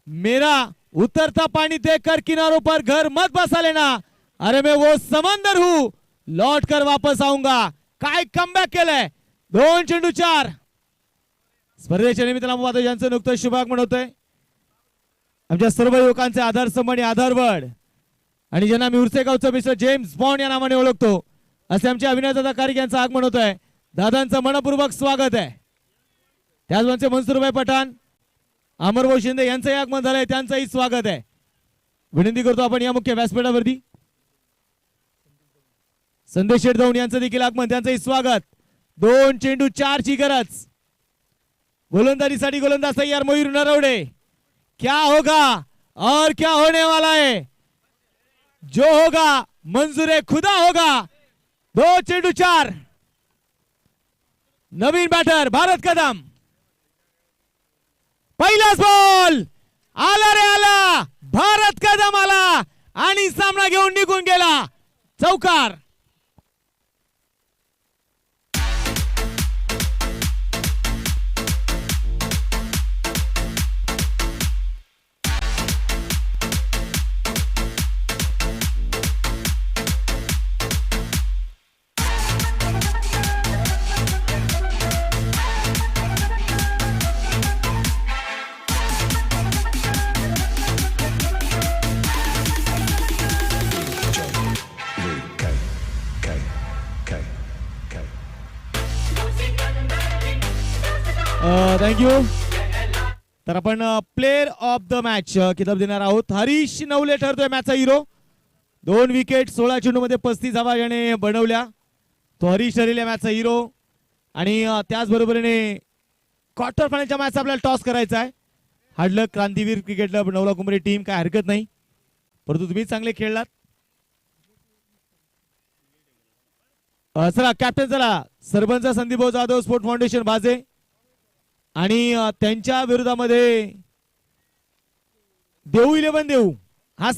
मेरा उतरता पानी देखकर किनारों पर घर मत बसा लेना. अरे मैं वो समंदर हूं लौट कर वापस आऊंगा. काय कमबॅक केलंय. 2 चेंडू 4. स्पर्धेच्या निमित्तानं आपण पाहतो ज्यांचं नुकतंच शुभागमन होतंय. आमच्या सर्व युवकांचे आधारस्तंभ आणि आधारवड आणि ज्यांना आम्ही उर्सेगावचं मिस्टर जेम्स बॉन्ड या नावाने ओळखतो असे आमचे अभिनय दादा कार्यक यांचं आगमन होत आहे. दादांचं मनपूर्वक स्वागत आहे. त्याचबरोबर मनसुरभाई पठाण अमरभाऊ शिंदे यांचंही आगमन झालंय. त्यांचंही स्वागत आहे. विनंती करतो आपण या मुख्य व्यासपीठावरती संदेश शेठ जाऊन यांचं देखील आगमन. त्यांचंही स्वागत. 2 चेंडू 4 ची गरज. गोलंदाजीसाठी गोलंदाज तयार मयूर नरवडे. क्या होगा और क्या होने वाला है. जो होगा मंजूर खुदा होगा. 2 चेंडू 4. नवीन बॅटर भारत कदम. पहिलाच बॉल आला रे आला. भारत कदम आला आणि सामना घेऊन निघून गेला. चौकार. थँक्यू. तर आपण प्लेयर ऑफ द मॅच किताब देणार आहोत. हरीश नवले ठरतोय मॅचचा हिरो. 2 विकेट 16 चेंडू मध्ये 35 धावा याने बनवल्या. तो हरीश ठरलेल्या मॅचचा हिरो. आणि त्याचबरोबरीने क्वार्टर फायनलच्या मॅच आपल्याला टॉस करायचा आहे. हार्डलक क्रांतीवीर क्रिकेट क्लब नवला कुंभरे टीम काय हरकत नाही, परंतु तुम्ही चांगले खेळलात. चला कॅप्टन चला सरपंच संदीप भाऊ जाधव स्पोर्ट फाउंडेशन भाजे आणि त्यांच्या विरोधामध्ये देऊ 11 देऊ